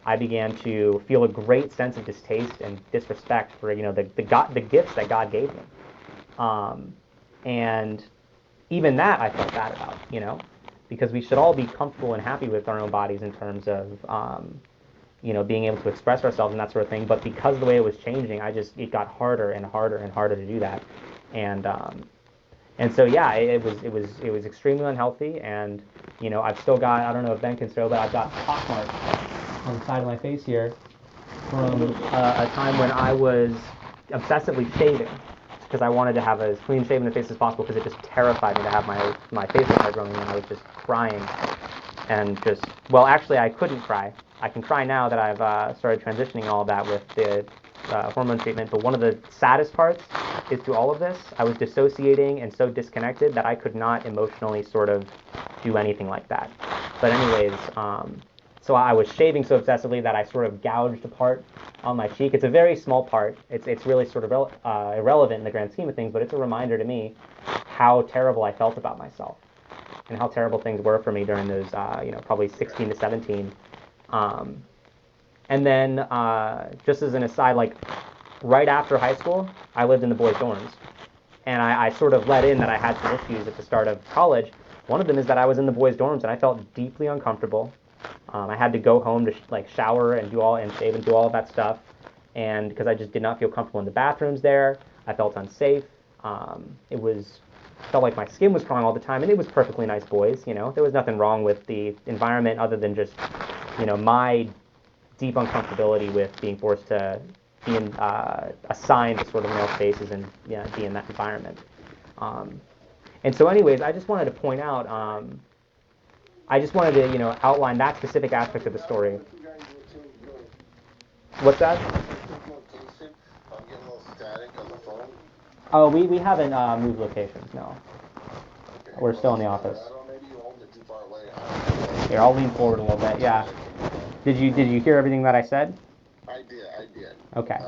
I began to feel a great sense of distaste and disrespect for the gifts that God gave me. And even that I felt bad about, because we should all be comfortable and happy with our own bodies in terms of, being able to express ourselves and that sort of thing. But because of the way it was changing, it got harder and harder and harder to do that. And so yeah, it was extremely unhealthy. And I've still got, I don't know if Ben can show, but I've got pock marks on the side of my face here from a time when I was obsessively shaving, because I wanted to have as clean shaven a face as possible, because it just terrified me to have my facial hair growing in. I was just crying and actually I couldn't cry. I can cry now that I've started transitioning all of that with the hormone treatment, but one of the saddest parts is through all of this, I was dissociating and so disconnected that I could not emotionally sort of do anything like that. But anyways, so I was shaving so obsessively that I sort of gouged a part on my cheek. It's a very small part. It's really sort of irrelevant in the grand scheme of things, but it's a reminder to me how terrible I felt about myself and how terrible things were for me during those, probably 16 to 17. And then, just as an aside, like right after high school, I lived in the boys' dorms, and I sort of let in that I had some issues at the start of college. One of them is that I was in the boys' dorms, and I felt deeply uncomfortable. I had to go home to shower and shave and do all of that stuff, and because I just did not feel comfortable in the bathrooms there, I felt unsafe. Felt like my skin was crawling all the time, and it was perfectly nice boys. There was nothing wrong with the environment other than just my deep uncomfortability with being forced to be assigned to sort of male spaces and be in that environment. And so anyways, I just wanted to point out I just wanted to, outline that specific aspect of the story. What's that? I'm getting a little static on the phone. Oh, we haven't moved locations, no. Okay. We're still in the office. I don't know, maybe you hold it too far away. Here, I'll lean forward a little bit. Yeah. Did you hear everything that I said? I did. Okay.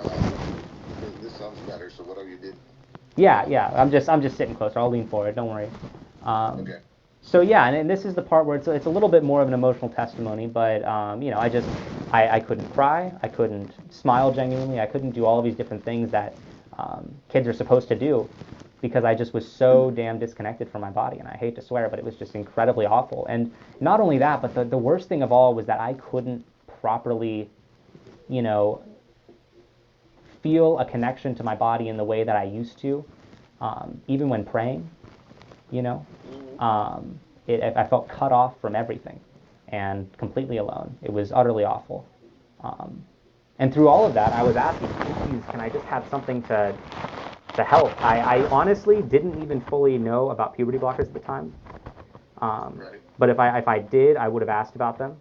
This sounds better, so whatever you did. Yeah. I'm just sitting closer. I'll lean forward. Don't worry. Okay. So yeah, and this is the part where it's a little bit more of an emotional testimony, but I couldn't cry, I couldn't smile genuinely, I couldn't do all of these different things that kids are supposed to do, because I just was so damn disconnected from my body, and I hate to swear, but it was just incredibly awful. And not only that, but the worst thing of all was that I couldn't properly, feel a connection to my body in the way that I used to, even when praying. I felt cut off from everything and completely alone. It was utterly awful. And through all of that, I was asking, please, can I just have something to help? I honestly didn't even fully know about puberty blockers at the time. But if I did, I would have asked about them.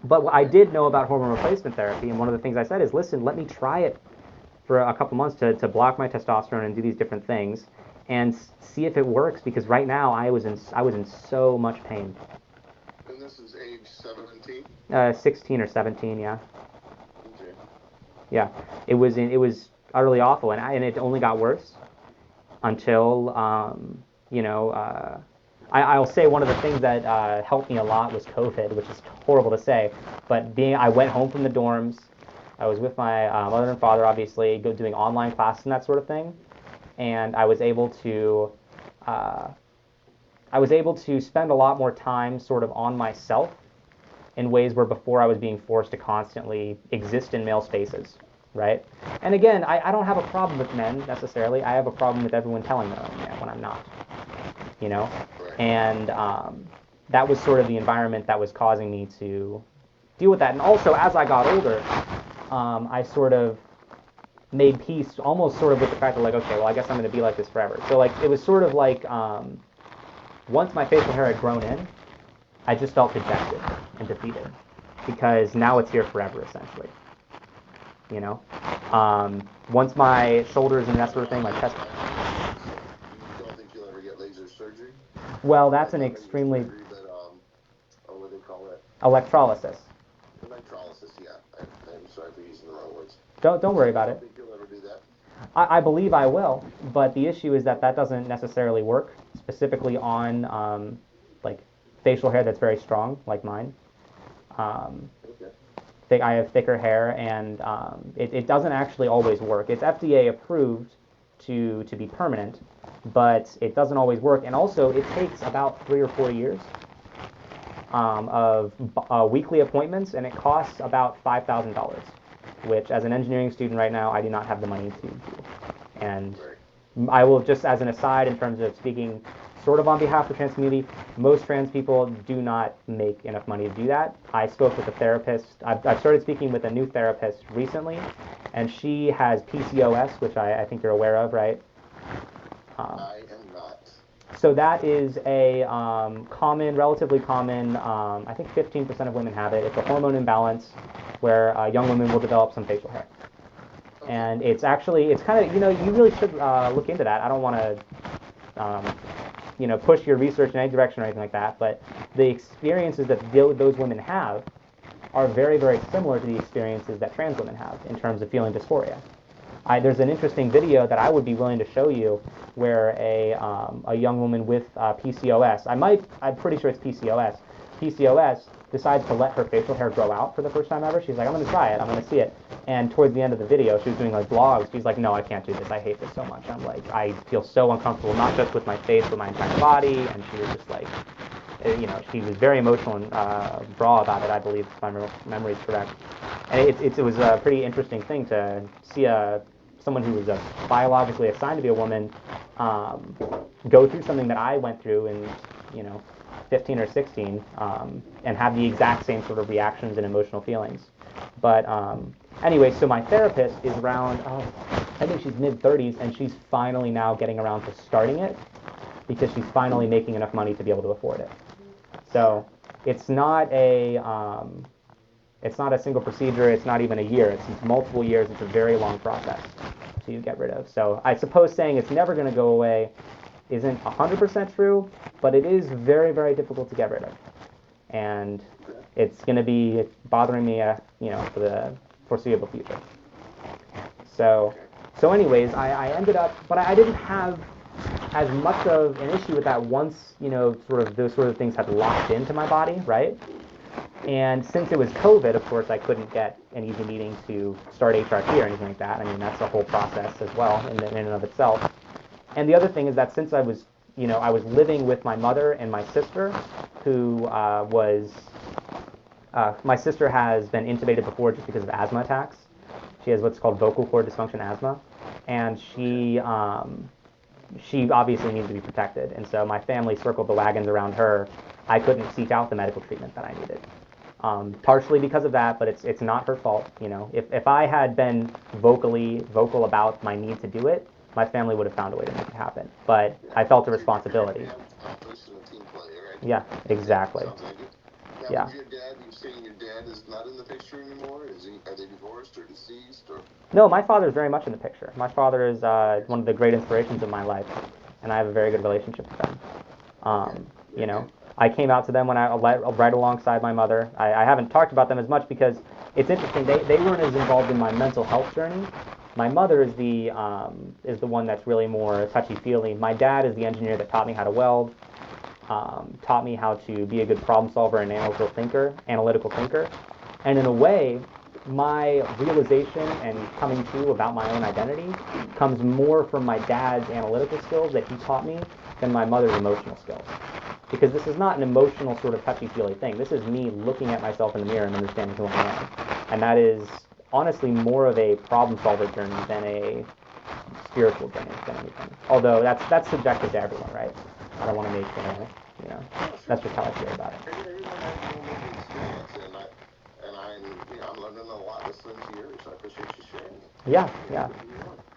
But I did know about hormone replacement therapy, and one of the things I said is, listen, let me try it for a couple months to block my testosterone and do these different things and see if it works, because right now I was in so much pain. And this is age 17? 16 or 17, yeah. Okay. Yeah, it was utterly awful, and it only got worse until I'll say one of the things that helped me a lot was COVID, which is horrible to say, but I went home from the dorms. I was with my mother and father, obviously, doing online classes and that sort of thing, and I was able to spend a lot more time sort of on myself in ways where before I was being forced to constantly exist in male spaces, right? And again, I don't have a problem with men necessarily. I have a problem with everyone telling me I'm a man when I'm not, And that was sort of the environment that was causing me to deal with that. And also, as I got older, I sort of made peace almost sort of with the fact that, like, okay, well, I guess I'm going to be like this forever. So, like, it was sort of like once my facial hair had grown in, I just felt dejected and defeated, because now it's here forever, essentially. Once my shoulders and that sort of thing, my chest. You don't think you'll ever get laser surgery? Well, that's an extremely. What do they call it? Electrolysis. Electrolysis, yeah. I'm sorry for using the wrong words. Don't worry about it. I don't think you'll ever do that. I believe I will, but the issue is that doesn't necessarily work, specifically on like facial hair that's very strong, like mine. Okay. I have thicker hair, and it doesn't actually always work. It's FDA approved to be permanent, but it doesn't always work. And also, it takes about 3 or 4 years of weekly appointments, and it costs about $5,000, which, as an engineering student right now, I do not have the money to do. And I will, just as an aside, in terms of speaking sort of on behalf of the trans community, most trans people do not make enough money to do that. I spoke with a therapist. I've started speaking with a new therapist recently, and she has PCOS, which I think you're aware of, right? I am not. So that is a relatively common, I think 15% of women have it. It's a hormone imbalance where young women will develop some facial hair. And it's kind of, you really should look into that. I don't want to, push your research in any direction or anything like that, but the experiences that those women have are very, very similar to the experiences that trans women have in terms of feeling dysphoria. There's an interesting video that I would be willing to show you where a young woman with PCOS, I'm pretty sure it's PCOS decides to let her facial hair grow out for the first time ever. She's like, I'm going to try it, I'm going to see it. And towards the end of the video, she was doing like vlogs. She's like, no, I can't do this. I hate this so much. I'm like, I feel so uncomfortable, not just with my face, but my entire body. And she was just like, she was very emotional and raw about it, I believe, if my memory is correct. And it was a pretty interesting thing to see someone who was biologically assigned to be a woman go through something that I went through in 15 or 16 and have the exact same sort of reactions and emotional feelings. But anyway, so my therapist is around, I think she's mid-30s, and she's finally now getting around to starting it because she's finally making enough money to be able to afford it. So it's not a single procedure. It's not even a year. It's multiple years. It's a very long process to get rid of. So I suppose saying it's never going to go away isn't 100% true, but it is very, very difficult to get rid of. And it's going to be bothering me, for the foreseeable future. So anyways, I ended up, but I didn't have as much of an issue with that once, sort of those sort of things had locked into my body, right? And since it was COVID, of course, I couldn't get an easy meeting to start HRT or anything like that. I mean, that's a whole process as well in and of itself. And the other thing is that since I was living with my mother and my sister, who my sister has been intubated before just because of asthma attacks. She has what's called vocal cord dysfunction asthma, and she obviously needs to be protected. And so my family circled the wagons around her. I couldn't seek out the medical treatment that I needed. Partially because of that, but it's not her fault. If I had been vocal about my need to do it, my family would have found a way to make it happen. But I felt a responsibility. Yeah, exactly. Now, with your dad, you're saying your dad is not in the picture anymore? Are they divorced or deceased? Or? No, my father is very much in the picture. My father is one of the great inspirations of my life, and I have a very good relationship with them. I came out to them when right alongside my mother. I haven't talked about them as much because it's interesting. They weren't as involved in my mental health journey. My mother is the one that's really more touchy-feely. My dad is the engineer that taught me how to weld, taught me how to be a good problem solver and analytical thinker. And in a way, my realization and coming to about my own identity comes more from my dad's analytical skills that he taught me than my mother's emotional skills. Because this is not an emotional sort of touchy-feely thing. This is me looking at myself in the mirror and understanding who I am. And that is honestly more of a problem solver journey than a spiritual journey than anything. Although that's subjective to everyone, right? I don't want to make that's just how I feel about it. Everyone has their own lived experience, and I'm learning a lot listening to yours. I appreciate you sharing it. Yeah.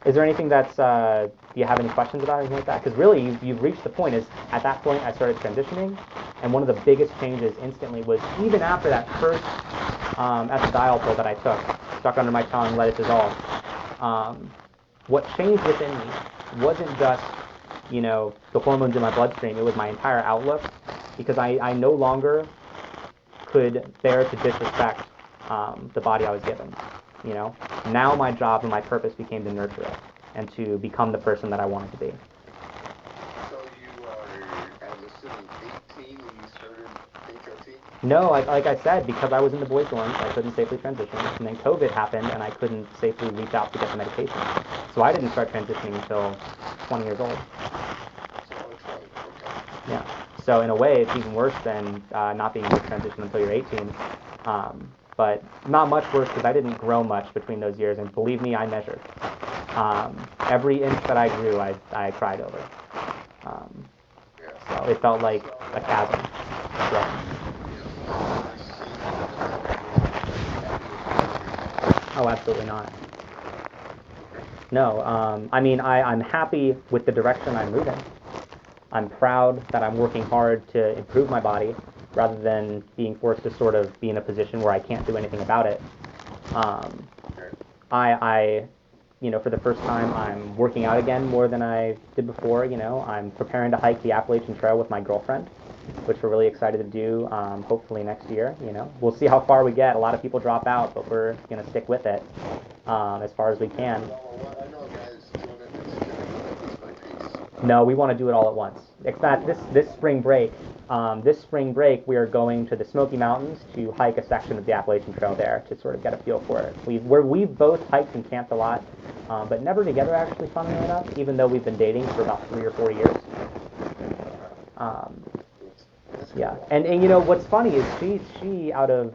Is there anything that's do you have any questions about anything like that? Because really, you've reached the point. Is at that point I started transitioning, and one of the biggest changes instantly was even after that first estradiol pill that I took, stuck under my tongue, let it dissolve. What changed within me wasn't just the hormones in my bloodstream. It was my entire outlook, because I no longer could bear to disrespect the body I was given. Now my job and my purpose became to nurture it and to become the person that I wanted to be. So you are, I'm assuming, 18 when you started HRT? No, like I said, because I was in the boys' dorms, I couldn't safely transition, and then COVID happened, and I couldn't safely reach out to get the medication. So I didn't start transitioning until 20 years old. Yeah. So in a way, it's even worse than not being able to transition until you're 18. But not much worse, because I didn't grow much between those years, and believe me, I measured. Every inch that I grew, I cried over. So it felt like a chasm. Yeah. Oh, absolutely not. No, I'm happy with the direction I'm moving. I'm proud that I'm working hard to improve my body rather than being forced to sort of be in a position where I can't do anything about it. For the first time, I'm working out again more than I did before. I'm preparing to hike the Appalachian Trail with my girlfriend, which we're really excited to do, hopefully next year. We'll see how far we get. A lot of people drop out, but we're going to stick with it as far as we can. I know guys doing it piece by piece. No, we want to do it all at once. In fact, this spring break, we are going to the Smoky Mountains to hike a section of the Appalachian Trail there to sort of get a feel for it. We've both hiked and camped a lot, but never together actually, funnily enough, even though we've been dating for about 3 or 4 years. Yeah, and what's funny is she out of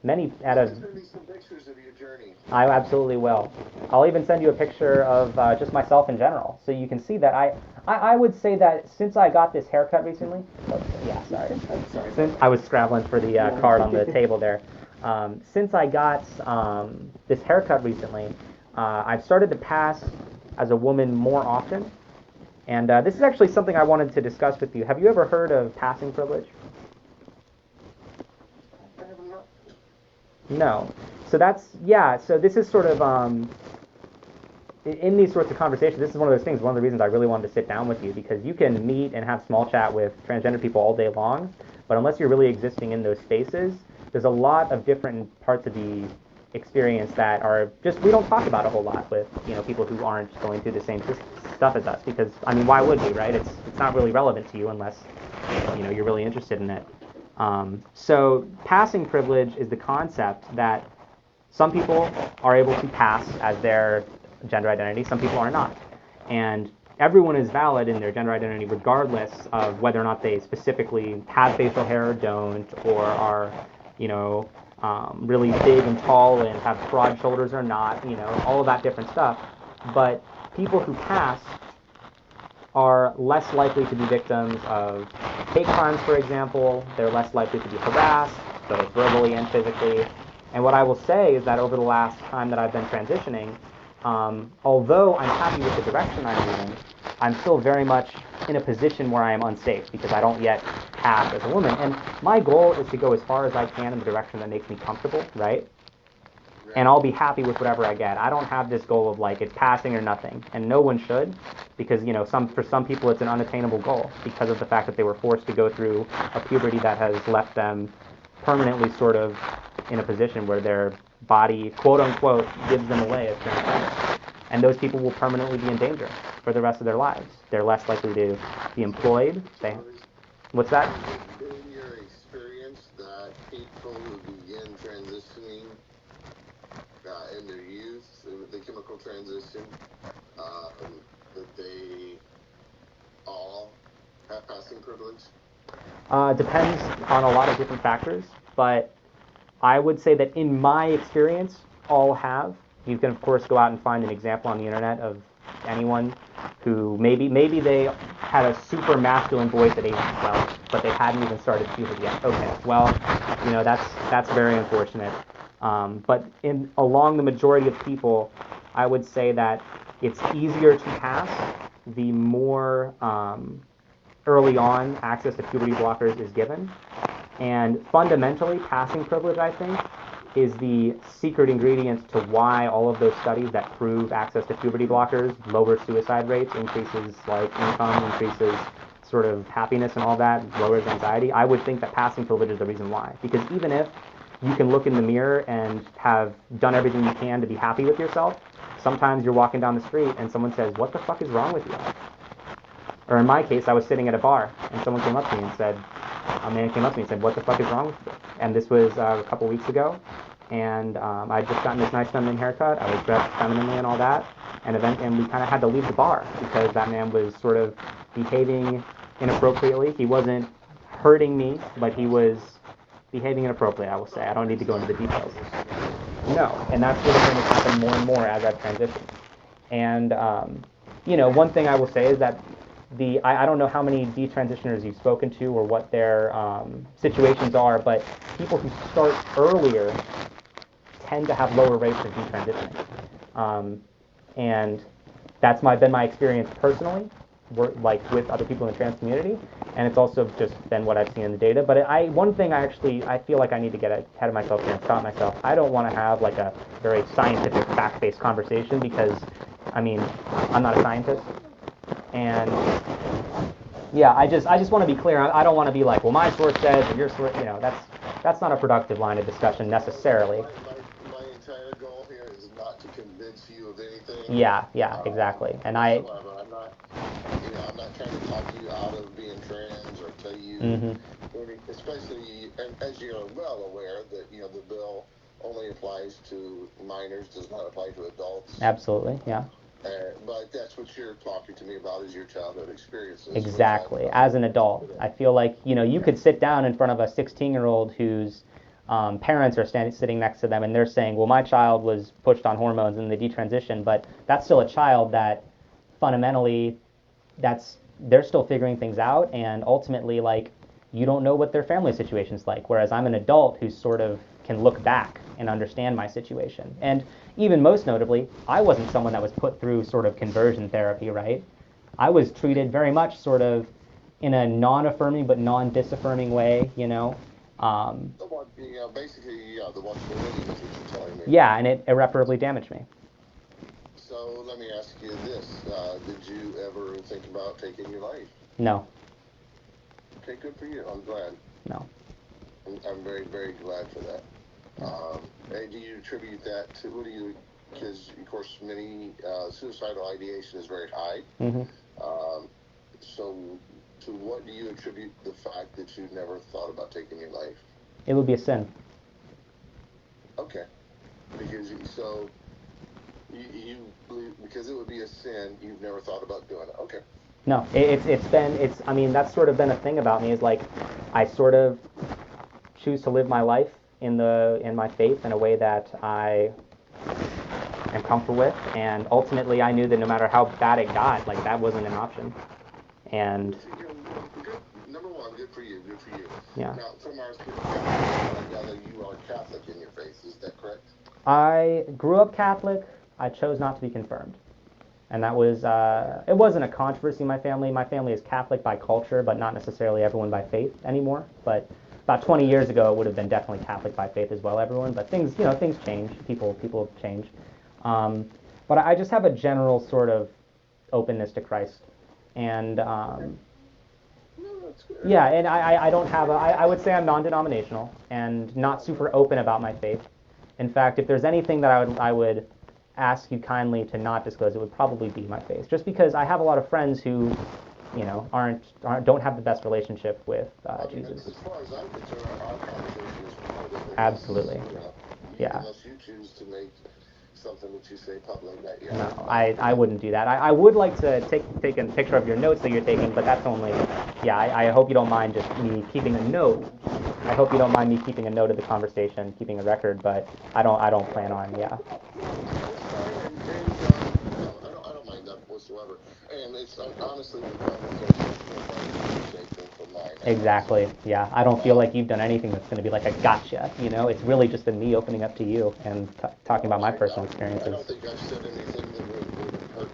Send me some pictures of your journey. I absolutely will. I'll even send you a picture of just myself in general, so you can see that I would say that since I got this haircut recently, sorry. Since I was scrabbling for the card on the table there, since I got this haircut recently, I've started to pass as a woman more often, and this is actually something I wanted to discuss with you. Have you ever heard of passing privilege? No. So that's, yeah, so this is sort of, in these sorts of conversations, this is one of those things, one of the reasons I really wanted to sit down with you, because you can meet and have small chat with transgender people all day long, but unless you're really existing in those spaces, there's a lot of different parts of the experience that are just, we don't talk about a whole lot with, people who aren't going through the same stuff as us, because, I mean, why would we, right? It's not really relevant to you unless, you're really interested in it. So passing privilege is the concept that some people are able to pass as their gender identity, some people are not. And everyone is valid in their gender identity regardless of whether or not they specifically have facial hair or don't, or are, really big and tall and have broad shoulders or not, all of that different stuff. But people who pass are less likely to be victims of hate crimes, for example. They're less likely to be harassed, both verbally and physically. And what I will say is that over the last time that I've been transitioning, although I'm happy with the direction I'm moving, I'm still very much in a position where I am unsafe because I don't yet pass as a woman. And my goal is to go as far as I can in the direction that makes me comfortable, right? And I'll be happy with whatever I get. I don't have this goal of like it's passing or nothing, and no one should, because for some people it's an unattainable goal because of the fact that they were forced to go through a puberty that has left them permanently sort of in a position where their body, quote unquote, gives them away as transgender. And those people will permanently be in danger for the rest of their lives. They're less likely to be employed. What's that? In your experience, that people who begin transitioning in their youth, with the chemical transition, that they all have passing privilege? Depends on a lot of different factors, but I would say that in my experience, all have. You can, of course, go out and find an example on the internet of anyone who maybe they had a super masculine voice at age 12, but they hadn't even started puberty yet. Okay, well, that's very unfortunate. But along the majority of people, I would say that it's easier to pass the more early on access to puberty blockers is given. And fundamentally, passing privilege, I think, is the secret ingredient to why all of those studies that prove access to puberty blockers lower suicide rates, increases like income, increases sort of happiness and all that, lowers anxiety. I would think that passing privilege is the reason why. Because even if you can look in the mirror and have done everything you can to be happy with yourself, sometimes you're walking down the street and someone says, "What the fuck is wrong with you?" Or in my case, I was sitting at a bar and someone came up to me and said, a man came up to me and said, "What the fuck is wrong with you?" And this was a couple weeks ago, and I'd just gotten this nice feminine haircut. I was dressed femininely and all that, and we kind of had to leave the bar because that man was sort of behaving inappropriately. He wasn't hurting me, but he was behaving inappropriately, I will say. I don't need to go into the details. No, and that's sort of thing that's happened more and more as I've transitioned. And, one thing I will say is that I don't know how many detransitioners you've spoken to or what their situations are, but people who start earlier tend to have lower rates of detransitioning. And that's been my experience personally, with other people in the trans community, and it's also just been what I've seen in the data. But one thing I feel like I need to get ahead of myself here and stop myself. I don't want to have like a very scientific, fact-based conversation because, I mean, I'm not a scientist. And yeah, I just want to be clear. I don't want to be like, well, my source says, or your source, that's not a productive line of discussion necessarily. My entire goal here is not to convince you of anything. Yeah, exactly. And I'm not trying to talk you out of being trans or tell you, especially, and as you're well aware that the bill only applies to minors, does not apply to adults. Absolutely, yeah. But that's what you're talking to me about is your childhood experiences. Exactly. As an adult, I feel like you could sit down in front of a 16-year-old whose parents are sitting next to them, and they're saying, "Well, my child was pushed on hormones and they detransitioned," but that's still a child that fundamentally, they're still figuring things out, and ultimately, like, you don't know what their family situation's like. Whereas I'm an adult who sort of can look back and understand my situation. And even most notably, I wasn't someone that was put through sort of conversion therapy, right? I was treated very much sort of in a non-affirming but non-disaffirming way, Well, basically, the watchful waiting is what you're telling me. Yeah, and it irreparably damaged me. So let me ask you this: did you ever think about taking your life? No. Okay, good for you. I'm glad. No. I'm very, very glad for that. And do you attribute that to, because of course many, suicidal ideation is very high. Mm-hmm. So to what do you attribute the fact that you never thought about taking your life? It would be a sin. Okay. Because you believe, because it would be a sin, you've never thought about doing it. Okay. No, I mean, that's sort of been a thing about me, is like, I sort of choose to live my life in my faith in a way that I am comfortable with, and ultimately I knew that no matter how bad it got, like, that wasn't an option. And Good. Number one, good for you. Good for you. yeah. Now, from our I gather you are Catholic in your faith. Is that correct? I grew up Catholic. I chose not to be confirmed. And that was, it wasn't a controversy in my family. My family is Catholic by culture, but not necessarily everyone by faith anymore. But about 20 years ago, it would have been definitely Catholic by faith as well, everyone. But things change. People change. But I just have a general sort of openness to Christ. And, yeah, and I don't have I would say I'm non-denominational and not super open about my faith. In fact, if there's anything that I would ask you kindly to not disclose, it would probably be my faith. Just because I have a lot of friends who, don't have the best relationship with Jesus. As far as I'm concerned, our conversation is private. Absolutely. Yeah. Unless you choose to make something that you say public that you No, I wouldn't do that. I would like to take a picture of your notes that you're taking, but that's only, yeah, I hope you don't mind just me keeping a note. I hope you don't mind me keeping a note of the conversation, keeping a record, but I don't plan on, yeah. I don't mind that whatsoever. And it's honestly the conversation from mine. Exactly, yeah. I don't feel like you've done anything that's going to be like a gotcha, It's really just been me opening up to you and talking about my personal experiences. I don't think I've said anything that would hurt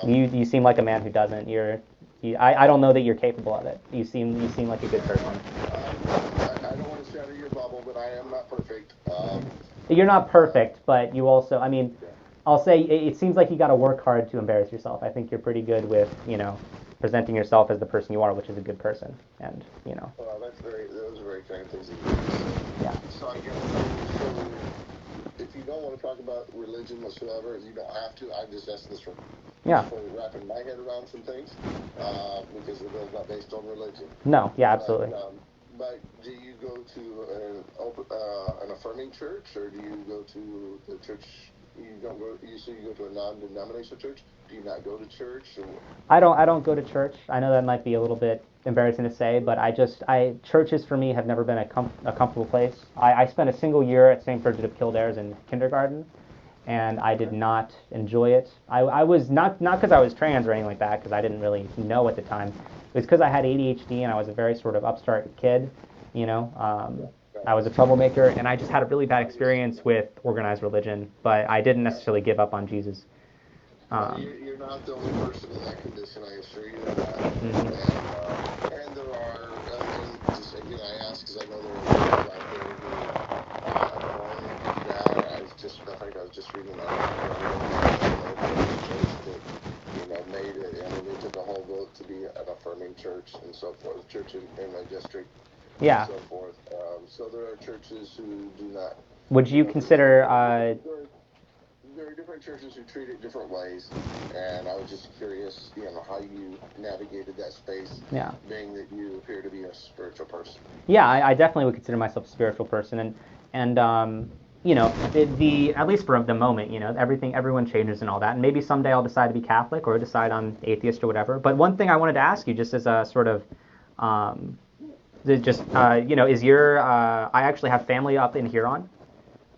me. You seem like a man who doesn't. I don't know that you're capable of it. You seem like a good person. I don't want to shatter your bubble, but I am not perfect. You're not perfect, but you also, I mean, I'll say it seems like you got to work hard to embarrass yourself. I think you're pretty good with, presenting yourself as the person you are, which is a good person, and. Well, those are very kind things that you say. Yeah. So I guess, if you don't want to talk about religion whatsoever, you don't have to. I'm just asking this for wrapping my head around some things, because the bill's not based on religion. No, yeah, absolutely. But do you go to an affirming church, or do you go to the church? You don't go. You say you go to a non-denominational church. Do you not go to church? Or? I don't go to church. I know that might be a little bit embarrassing to say, but churches for me have never been a comfortable place. I spent a single year at St. Bridget of Kildare's in kindergarten, and I did not enjoy it. I was not because I was trans or anything like that, because I didn't really know at the time. It was because I had ADHD and I was a very sort of upstart kid, I was a troublemaker, and I just had a really bad experience with organized religion, but I didn't necessarily give up on Jesus. You're not the only person in that condition, I assure you of that. Mm-hmm. And there are, just again, I ask because I know there are people out there who I was just reading that made it, and they took a whole vote to be an affirming church and so forth, church in my district. Yeah. And so forth. So there are churches who do not. Would you consider? There are different churches who treat it different ways, and I was just curious, how you navigated that space. Yeah. Being that you appear to be a spiritual person. Yeah, I definitely would consider myself a spiritual person, and at least for the moment, everyone changes and all that, and maybe someday I'll decide to be Catholic or decide I'm atheist or whatever. But one thing I wanted to ask you, just as a sort of, is your I actually have family up in Huron.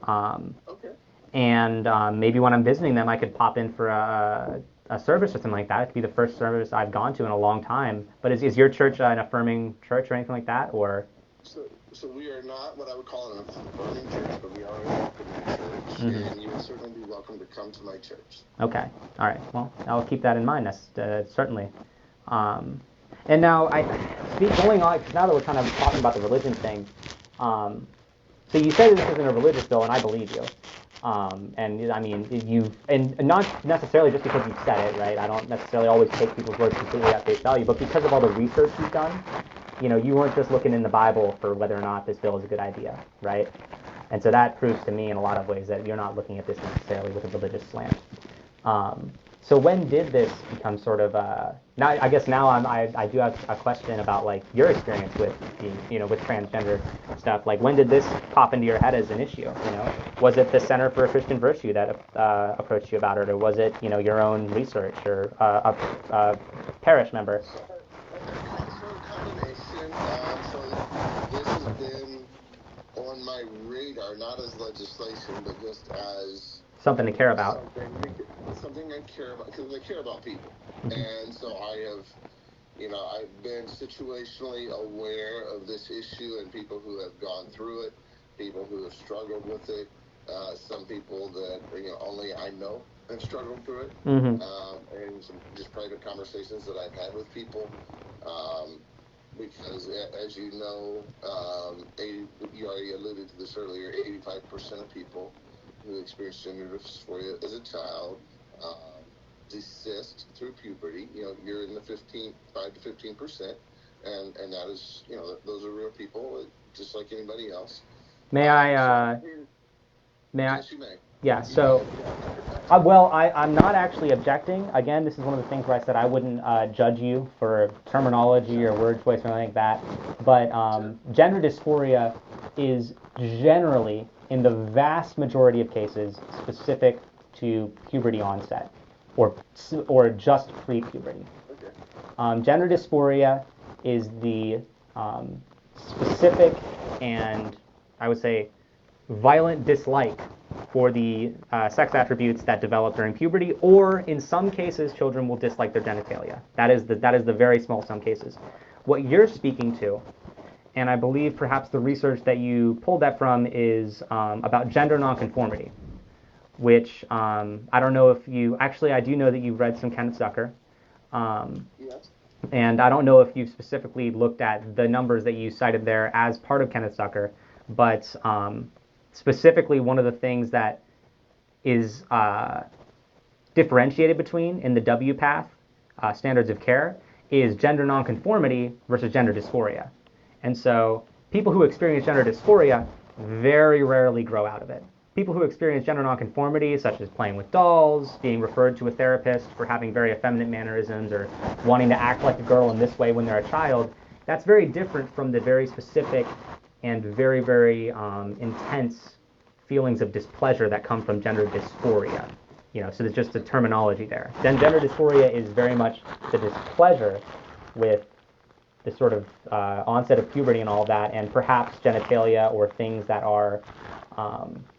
Okay. And maybe when I'm visiting them, I could pop in for a service or something like that. It could be the first service I've gone to in a long time. But is your church an affirming church or anything like that, or? So we are not what I would call an affirming church, but we are a welcoming church, and you would certainly be welcome to come to my church. Okay. All right. Well, I'll keep that in mind. That's certainly. And now going on, because now that we're kind of talking about the religion thing, So you said this isn't a religious bill, and I believe you. And I mean, and not necessarily just because you've said it, right? I don't necessarily always take people's words completely at face value, but because of all the research you've done, you weren't just looking in the Bible for whether or not this bill is a good idea, right? And so that proves to me in a lot of ways that you're not looking at this necessarily with a religious slant. So when did this become sort of now? I guess now I do have a question about like your experience with with transgender stuff. Like when did this pop into your head as an issue? Was it the Center for Christian Virtue that approached you about it, or was it your own research or a parish member? Combination. So this has been on my radar, not as legislation, but just as Something to care about. Something I care about, because I care about people. And so I've been situationally aware of this issue and people who have gone through it, people who have struggled with it, some people that only I know have struggled through it, and some just private conversations that I've had with people. Because as you know, you already alluded to this earlier, 85% of people who experience gender dysphoria as a child desist through puberty. You're in the 5 to 15%, and that is, those are real people, just like anybody else. May I? Yes, you may. Yeah. So, I'm not actually objecting. Again, this is one of the things where I said I wouldn't judge you for terminology or word choice or anything like that. But gender dysphoria is generally, in the vast majority of cases, specific to puberty onset, or just pre-puberty. Okay. Gender dysphoria is the specific and, I would say, violent dislike for the sex attributes that develop during puberty, or in some cases, children will dislike their genitalia. That is the very small some cases. What you're speaking to, and I believe perhaps the research that you pulled that from, is about gender nonconformity, which I don't know if you actually. I do know that you've read some Kenneth Zucker. Yes. And I don't know if you've specifically looked at the numbers that you cited there as part of Kenneth Zucker, but specifically one of the things that is differentiated between in the WPATH standards of care is gender nonconformity versus gender dysphoria. And so people who experience gender dysphoria very rarely grow out of it. People who experience gender nonconformity, such as playing with dolls, being referred to a therapist for having very effeminate mannerisms, or wanting to act like a girl in this way when they're a child, that's very different from the very specific and very, very intense feelings of displeasure that come from gender dysphoria. So there's just the terminology there. Then gender dysphoria is very much the displeasure with the sort of onset of puberty and all that, and perhaps genitalia or things that are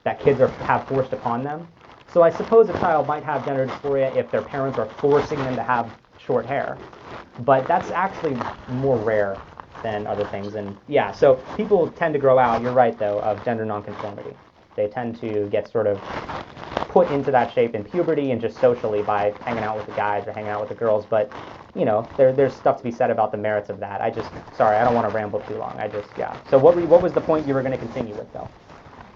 that kids have forced upon them. So I suppose a child might have gender dysphoria if their parents are forcing them to have short hair, but that's actually more rare than other things. And yeah, so people tend to grow out, you're right though, of gender nonconformity. They tend to get sort of put into that shape in puberty and just socially by hanging out with the guys or hanging out with the girls. But there's stuff to be said about the merits of that. I don't want to ramble too long. So what was the point you were going to continue with though?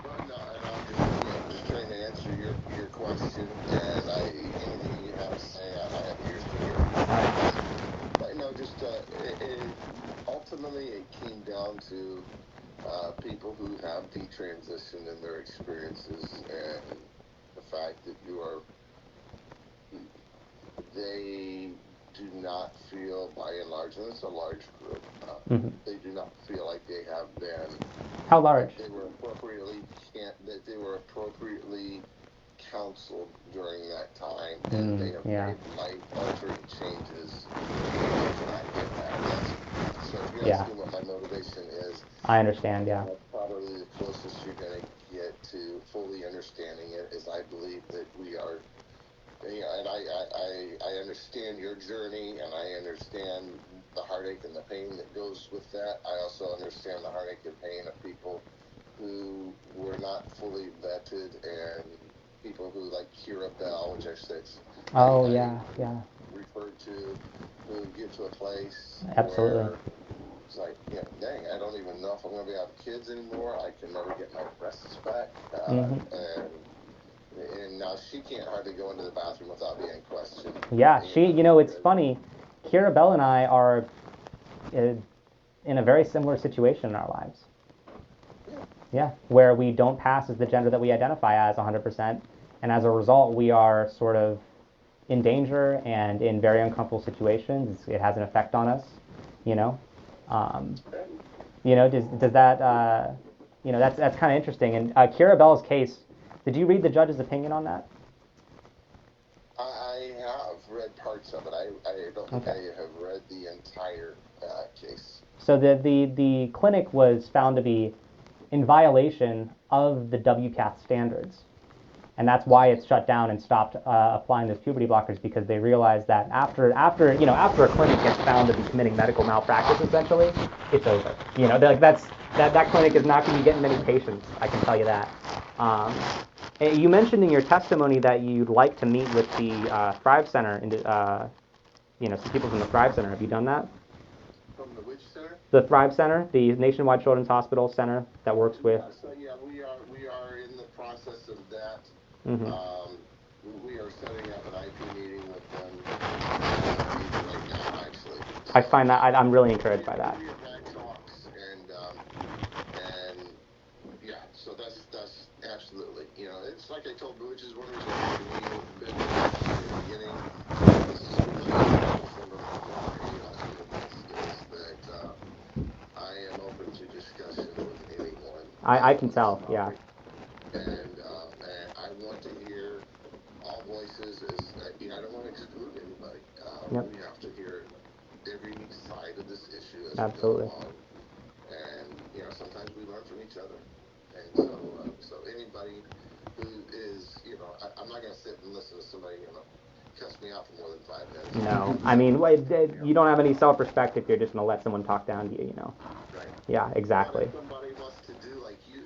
Well, no, and I'm just trying to answer your question, and anything you have to say, I have ears to hear. But ultimately it came down to people who have detransitioned in their experiences, and the fact that they do not feel, by and large, and it's a large group, they do not feel like they have been. How large? That they were appropriately counseled during that time, and they have made life-altering changes to not get that. So if you're asking what my motivation is, I understand. Yeah. That's probably the closest you're going to get to fully understanding it. Is I believe that we are. And I understand your journey, and I understand the heartache and the pain that goes with that. I also understand the heartache and pain of people who were not fully vetted, and people who like Kira Bell, which I said. Yeah. Referred to, who get to a place Absolutely. where It's like, dang, I don't even know if I'm going to be having kids anymore. I can never get my breasts back. And now she can't hardly go into the bathroom without being questioned. Yeah, it's funny. Kira Bell and I are in a very similar situation in our lives. Yeah, where we don't pass as the gender that we identify as 100%, and as a result, we are sort of in danger and in very uncomfortable situations. It has an effect on us, does that, that's kind of interesting. And Kira Bell's case, did you read the judge's opinion on that? I have read parts of it. I don't think I have read the entire case. So the clinic was found to be in violation of the WCAT standards. And that's why it's shut down and stopped applying those puberty blockers, because they realized that after a clinic gets found to be committing medical malpractice, essentially, it's over. That clinic is not going to be getting many patients, I can tell you that. You mentioned in your testimony that you'd like to meet with the Thrive Center, some people from the Thrive Center. Have you done that? From the which center? The Thrive Center, the Nationwide Children's Hospital Center that works with. We are in the process of that. Mm-hmm. We are setting up an IP meeting with them right now, actually. So I find that I'm really encouraged by that. We have had talks, and yeah, so that's absolutely, it's like I told, which is one of the reasons why in the beginning, this is really is that I am open to discussion with anyone. I can tell, yeah. And I want to hear all voices. I don't want to exclude anybody. Yep. We have to hear every side of this issue as Absolutely. we go along. And sometimes we learn from each other. And so anybody who is, I'm not going to sit and listen to somebody, cuss me out for more than 5 minutes. No, I mean, you don't have any self-respect if you're just going to let someone talk down to you, Right. Yeah, exactly. But if somebody wants to do like you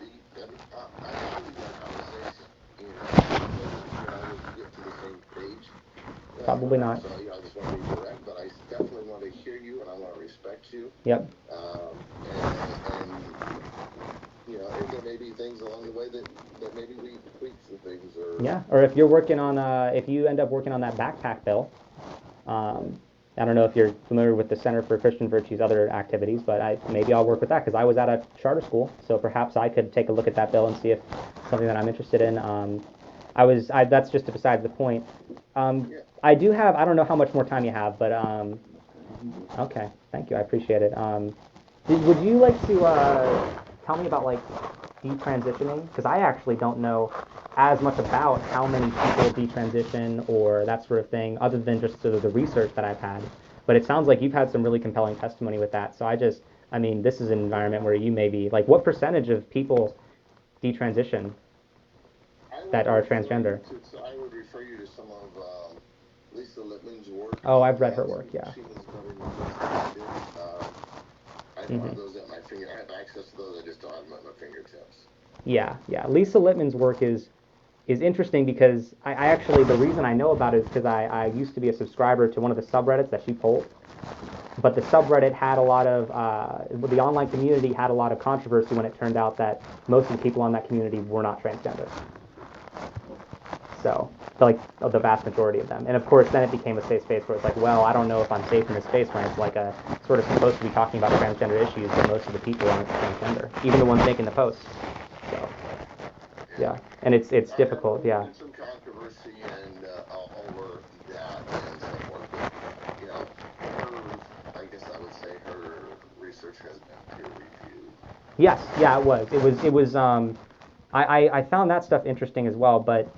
I value that conversation. We get to the same page. Probably not. So, I just want to be direct, but I definitely want to hear you, and I want to respect you. Yep. And there may be things along the way that maybe we tweak some things, or or if you're working on if you end up working on that backpack bill, I don't know if you're familiar with the Center for Christian Virtues other activities, but maybe I'll work with that, because I was at a charter school, so perhaps I could take a look at that bill and see if something that I'm interested in. That's just besides the point. I do have, I don't know how much more time you have, but okay, thank you, I appreciate it. Would you like to tell me about detransitioning? Because I actually don't know as much about how many people detransition or that sort of thing, other than just sort of the research that I've had. But it sounds like you've had some really compelling testimony with that. So this is an environment where you may be, what percentage of people detransition that are transgender? I would refer you to some of Lisa Lippman's work. Oh, I've read her work, yeah. She has better numbers than I do. I don't have those at my finger. I have access to those. I just don't have them at my fingertips. Yeah. Lisa Lippman's work is interesting, because I actually, the reason I know about it is because I used to be a subscriber to one of the subreddits that she pulled. But the subreddit had a lot of, the online community had a lot of controversy when it turned out that most of the people on that community were not transgender. So, the vast majority of them. And of course, then it became a safe space where it's well, I don't know if I'm safe in this space when it's a sort of supposed to be talking about transgender issues, but most of the people aren't transgender, even the ones making the posts. So, yeah, and it's difficult, yeah. Some controversy and over that and so forth. But, I guess I would say her research has been peer reviewed. Yes, yeah, it was. I found that stuff interesting as well, but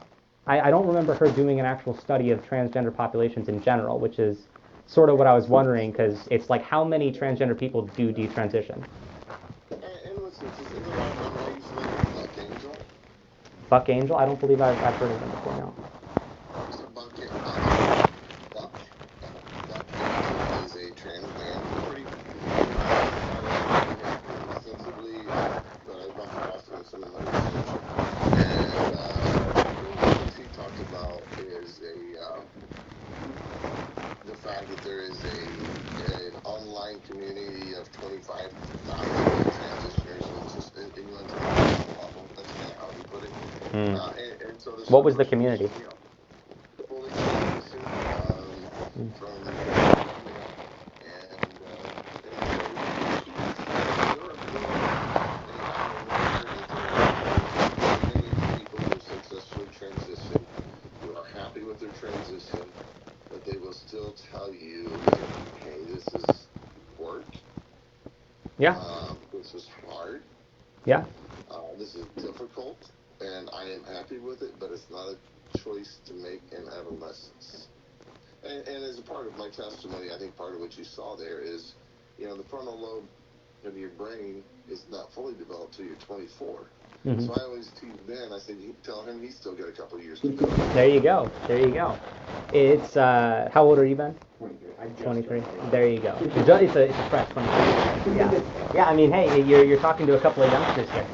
I don't remember her doing an actual study of transgender populations in general, which is sort of what I was wondering, because it's how many transgender people do detransition? And listen, I used to look at Buck Angel. Buck Angel? I don't believe I've heard of them before now. So Buck Angel is a trans man, pretty extensively, but I've come across him in some of my research. And one of the things he talked about is the fact that there is an online community of 25,000 transitioners. It's just in England, that's kind of how we put it. And so What was the community? Fully transition from the transition, who are happy with their transition, but they will still tell you, hey, this is work. Yeah. This is hard. Yeah. This is difficult, and I am happy with it, but it's not a choice to make in adolescence. And as a part of my testimony, I think part of what you saw there is, the frontal lobe of your brain is not fully developed till you're 24. Mm-hmm. So I always tease Ben, I said, tell him he's still got a couple of years to go. There you go. It's, how old are you, Ben? 23. 23. There you go. It's a fresh 23. Yeah. Yeah, I mean, hey, you're talking to a couple of youngsters here.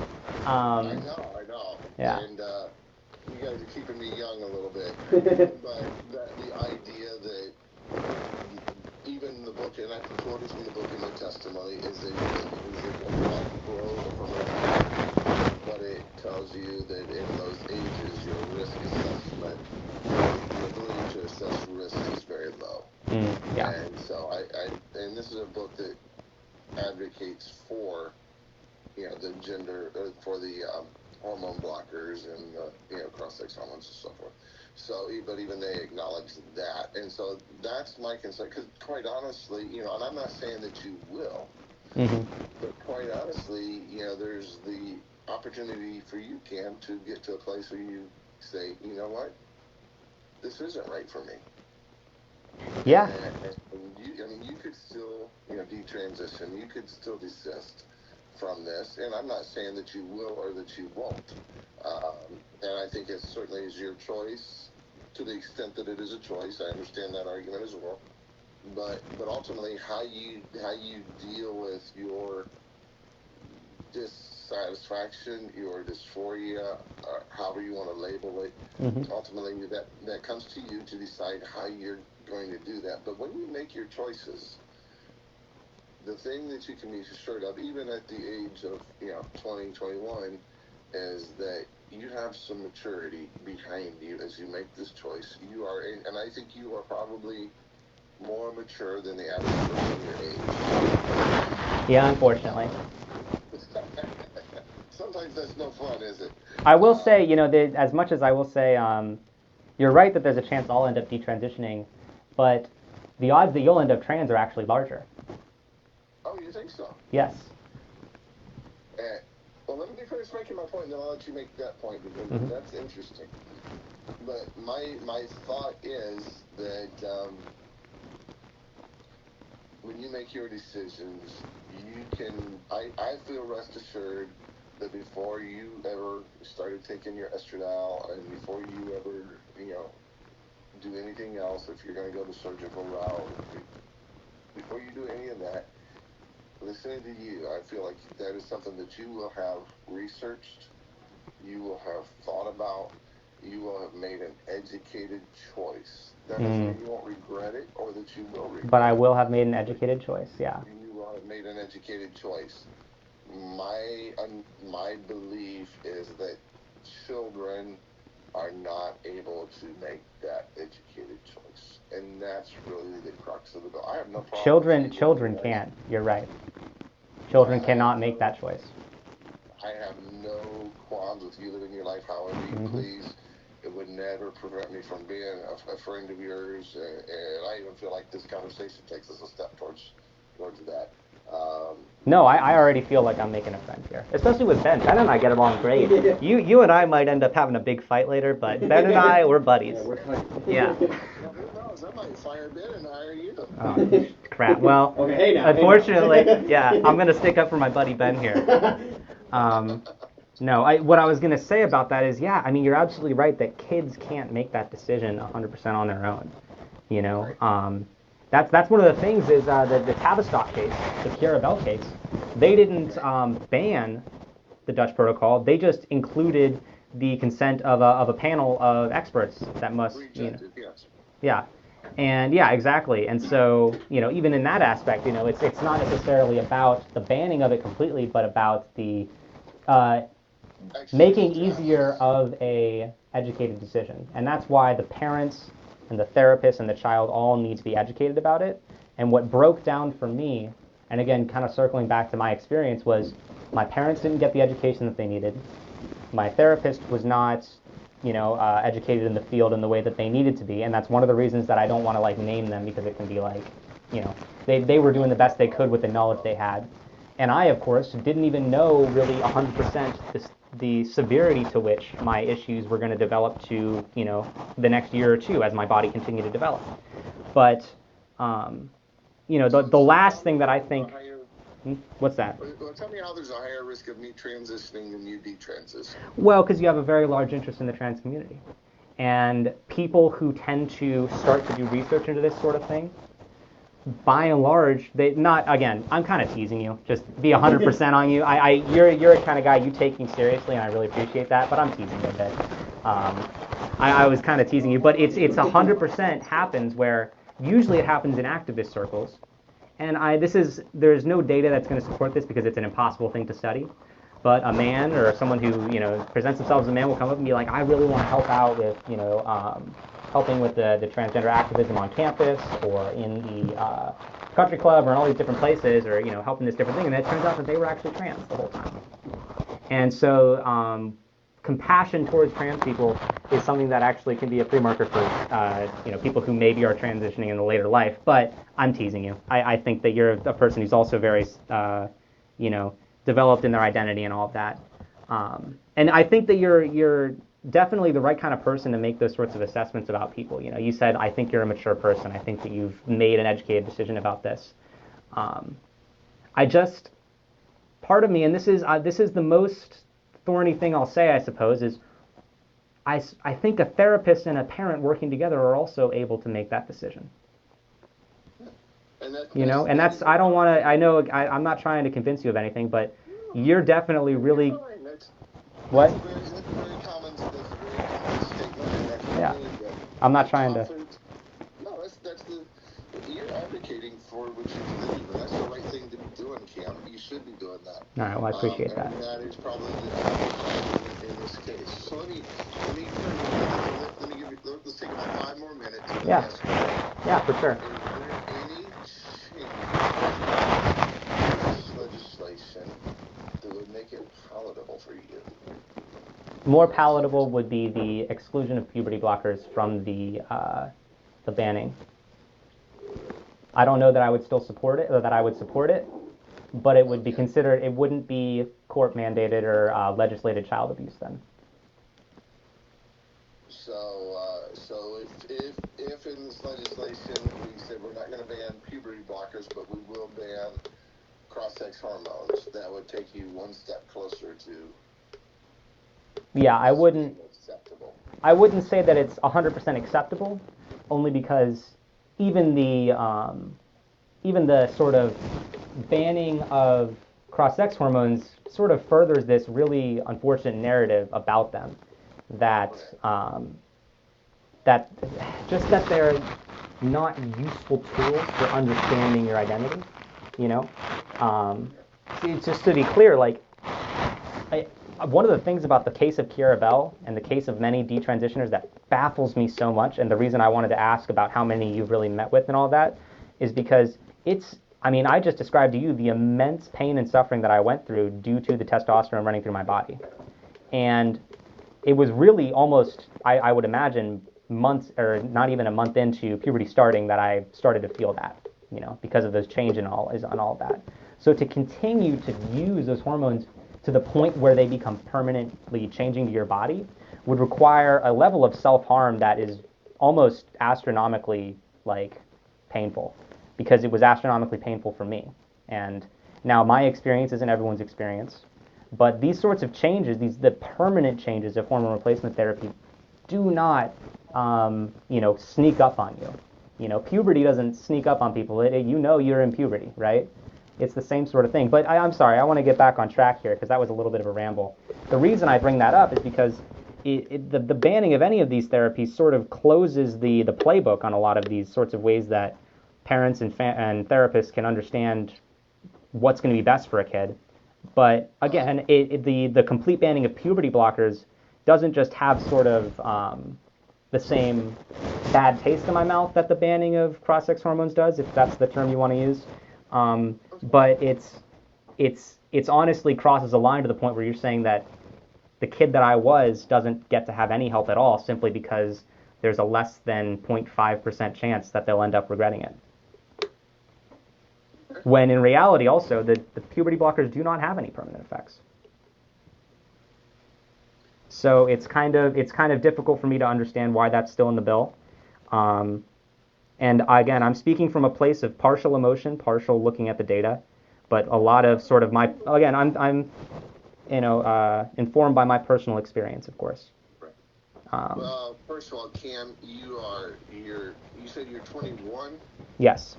I know. Yeah. And you guys are keeping me young a little bit. But the idea that even the book, and I quoted from the book in my testimony, is that grow from it. But it tells you that in those ages, your risk assessment, the ability to assess risk is very low. Yeah. And so and this is a book that advocates for, the gender, for the hormone blockers and cross-sex hormones and so forth. So, but even they acknowledge that, and so that's my concern. Because quite honestly, and I'm not saying that you will, but quite honestly, there's the opportunity for you, Cam, to get to a place where you say, you know what, this isn't right for me. Yeah. And you could still, detransition. You could still desist from this, and I'm not saying that you will or that you won't. And I think it certainly is your choice, to the extent that it is a choice. I understand that argument as well. But ultimately, how you deal with your dissatisfaction, your dysphoria, however you want to label it, ultimately that comes to you to decide how you're going to do that. But when you make your choices, the thing that you can be assured of, even at the age of 20, 21, is that you have some maturity behind you as you make this choice. You are, and I think you are probably more mature than the average person your age. Yeah, unfortunately. Sometimes that's no fun, is it? I will say, as much as I will say, you're right that there's a chance I'll end up detransitioning, but the odds that you'll end up trans are actually larger. Oh, you think so? Yes. Well, let me finish making my point, and then I'll let you make that point, because that's interesting. But my thought is that when you make your decisions, you can, I feel rest assured that before you ever started taking your estradiol, and before you ever, do anything else, if you're going to go the surgical route, before you do any of that, listening to you, I feel like that is something that you will have researched, you will have thought about, you will have made an educated choice. That doesn't mean you won't regret it, or that you will regret it. But I will have made an educated choice, yeah. You will have made an educated choice. My belief is that children are not able to make that educated choice. And that's really the crux of the bill. I have no problem. Children can't. You're right. Children cannot make that choice. I have no qualms with you living your life however you please. It would never prevent me from being a friend of yours. And I even feel like this conversation takes us a step towards that. No, I already feel like I'm making a friend here, especially with Ben. Ben and I get along great. You and I might end up having a big fight later, but Ben and I, we're buddies. Yeah. Who knows? I might fire Ben and hire you. Oh, crap. Well, okay, unfortunately, yeah, I'm going to stick up for my buddy Ben here. No, what I was going to say about that is, yeah, I mean, you're absolutely right that kids can't make that decision 100% on their own. That's one of the things is the Tavistock case, the Kiara Bell case. They didn't ban the Dutch protocol. They just included the consent of a panel of experts that must, Rejected, yes. Yeah, And yeah, exactly. And so, even in that aspect, it's not necessarily about the banning of it completely, but about the uh, making easier of a educated decision. And that's why the parents and the therapist and the child all need to be educated about it. And what broke down for me, and again, kind of circling back to my experience, was my parents didn't get the education that they needed. My therapist was not, educated in the field in the way that they needed to be. And that's one of the reasons that I don't want to like name them, because it can be like, they were doing the best they could with the knowledge they had. And I, of course, didn't even know really 100% the severity to which my issues were going to develop to, the next year or two as my body continued to develop. But, the last thing that I think... What's that? Well, tell me how there's a higher risk of me transitioning than you detransition. Well, because you have a very large interest in the trans community. And people who tend to start to do research into this sort of thing, by and large, again, I'm kind of teasing you, just be 100% on you. You're a kind of guy you take me seriously, and I really appreciate that, but I'm teasing you a bit. I was kind of teasing you, but it's 100% happens where usually it happens in activist circles. And there's no data that's going to support this because it's an impossible thing to study. But a man or someone who, presents themselves as a man will come up and be like, I really want to help out with, helping with the transgender activism on campus or in the country club or in all these different places, or, helping this different thing. And it turns out that they were actually trans the whole time. And so compassion towards trans people is something that actually can be a pre-marker for people who maybe are transitioning in the later life. But I'm teasing you. I think that you're a person who's also very, developed in their identity and all of that. And I think that you're definitely the right kind of person to make those sorts of assessments about people. You said, I think you're a mature person. I think that you've made an educated decision about this. Part of me, and this is the most thorny thing I'll say, I suppose, is I think a therapist and a parent working together are also able to make that decision. And that's I don't want to. I know I'm not trying to convince you of anything, but you're definitely really. What? That's a very common statement. Yeah, I'm not trying to. No, you're advocating for what you believe, and that's the right thing to be doing, Cam. You should be doing that. All right, well, I appreciate that. And that is probably the in this case. So let me give you. Let's take about 5 more minutes. Yeah. Yeah, for sure. Is there any change in legislation that would make it palatable for you? More palatable would be the exclusion of puberty blockers from the banning. I don't know that I would still support it, or that I would support it, but it would be considered. It wouldn't be court mandated or legislated child abuse then. So if in this legislation we said we're not going to ban puberty blockers, but we will ban cross-sex hormones, that would take you one step closer to. Yeah, I wouldn't say that it's 100% acceptable, only because even the sort of banning of cross-sex hormones sort of furthers this really unfortunate narrative about them, that that they're not useful tools for understanding your identity. Just to be clear, like. One of the things about the case of Kiara Bell and the case of many detransitioners that baffles me so much, and the reason I wanted to ask about how many you've really met with and all that, is because I just described to you the immense pain and suffering that I went through due to the testosterone running through my body. And it was really almost, I would imagine, months, or not even a month into puberty starting, that I started to feel that, because of those change and all of that. So to continue to use those hormones to the point where they become permanently changing to your body would require a level of self-harm that is almost astronomically, painful, because it was astronomically painful for me. And now my experience isn't everyone's experience, but these sorts of changes, the permanent changes of hormone replacement therapy, do not, sneak up on you. Puberty doesn't sneak up on people. You're in puberty, right? It's the same sort of thing. But I'm sorry, I want to get back on track here because that was a little bit of a ramble. The reason I bring that up is because the banning of any of these therapies sort of closes the playbook on a lot of these sorts of ways that parents and therapists can understand what's going to be best for a kid. But again, the complete banning of puberty blockers doesn't just have sort of the same bad taste in my mouth that the banning of cross-sex hormones does, if that's the term you want to use. But it's honestly crosses a line to the point where you're saying that the kid that I was doesn't get to have any help at all simply because there's a less than 0.5% chance that they'll end up regretting it. When in reality, also, the puberty blockers do not have any permanent effects. So it's kind of difficult for me to understand why that's still in the bill. And again, I'm speaking from a place of partial emotion, partial looking at the data, but a lot of sort of my, again, I'm informed by my personal experience, of course. Well, first of all, Cam, you said you're 21? Yes.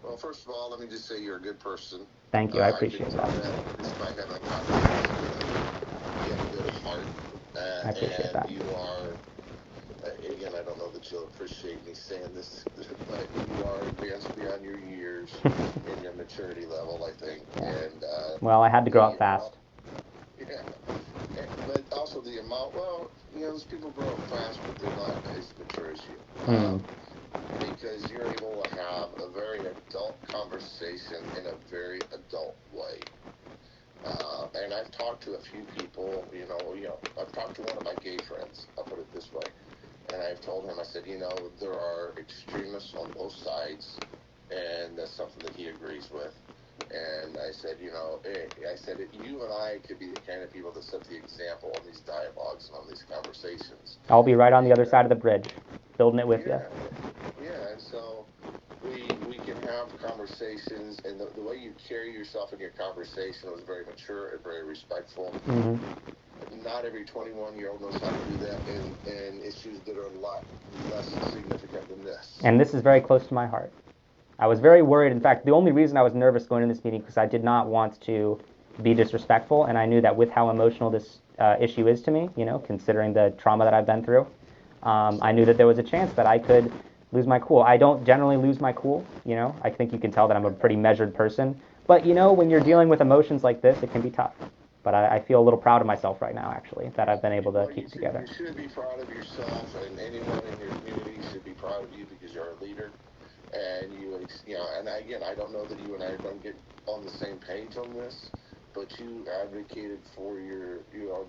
Well, first of all, let me just say you're a good person. Thank you. I appreciate that. Despite having a conversation, you have a good heart. I appreciate that. You are, again, I don't know that you'll appreciate me saying this, but you are advanced beyond your years in your maturity level, I think. And well, I had to grow up fast. Yeah. But also the amount, those people grow up fast, but they're not as mature as you. Because you're able to have a very adult conversation in a very adult way. And I've talked to a few people, I've talked to one of my gay friends, I'll put it this way. And I've told him, I said, there are extremists on both sides, and that's something that he agrees with. And I said, you and I could be the kind of people that set the example on these dialogues and on these conversations. I'll be right on the other side of the bridge, building it with you. Yeah, and so we can have conversations, and the way you carry yourself in your conversation was very mature and very respectful. Mm-hmm. Not every 21-year-old knows how to do that in issues that are a lot less significant than this. And this is very close to my heart. I was very worried. In fact, the only reason I was nervous going into this meeting because I did not want to be disrespectful, and I knew that with how emotional this issue is to me, considering the trauma that I've been through, I knew that there was a chance that I could lose my cool. I don't generally lose my cool, I think you can tell that I'm a pretty measured person. But, when you're dealing with emotions like this, it can be tough. But I feel a little proud of myself right now, actually, that I've been able to keep it together. You should be proud of yourself, and anyone in your community should be proud of you because you're a leader. And and again, I don't know that you and I are going to get on the same page on this, but you advocated for your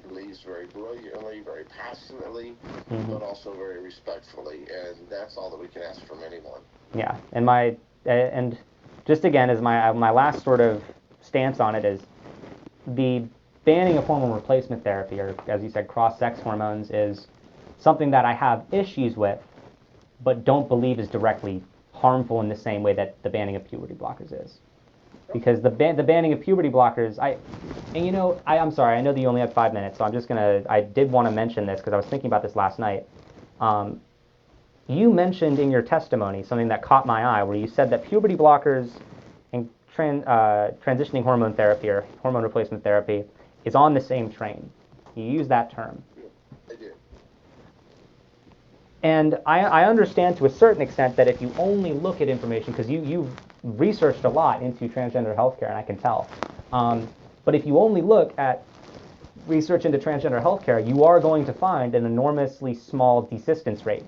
beliefs very brilliantly, very passionately, mm-hmm. but also very respectfully, and that's all that we can ask from anyone. Yeah, and just again, as my last sort of stance on it is the banning of hormone replacement therapy, or as you said, cross-sex hormones, is something that I have issues with, but don't believe is directly harmful in the same way that the banning of puberty blockers is. Because the banning of puberty blockers, I'm sorry, I know that you only have 5 minutes, so I did want to mention this because I was thinking about this last night. You mentioned in your testimony something that caught my eye, where you said that puberty blockers and transitioning hormone therapy or hormone replacement therapy is on the same train. You use that term. I did. And I understand to a certain extent that if you only look at information, because you've researched a lot into transgender healthcare, and I can tell, but if you only look at research into transgender healthcare, you are going to find an enormously small desistance rate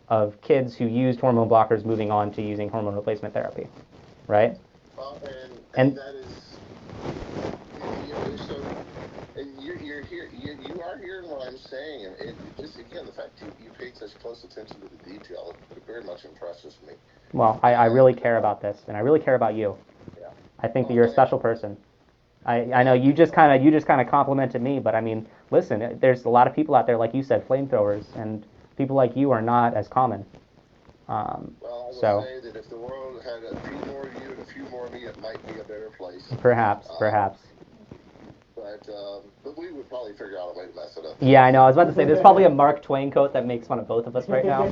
of kids who used hormone blockers moving on to using hormone replacement therapy, right? And that is, you are hearing what I'm saying, and it just, again, the fact you paid such close attention to the detail, it very much impresses me. Well, I really care about this, and I really care about you. Yeah. I think that you're a special person. I know you just kind of complimented me, but I mean, listen, there's a lot of people out there, like you said, flamethrowers, and people like you are not as common. Well, I will say that if the world had a few more of you and a few more of me, it might be a better place. Perhaps. But we would probably figure out a way to mess it up. Yeah, I know. I was about to say, there's probably a Mark Twain quote that makes fun of both of us right now.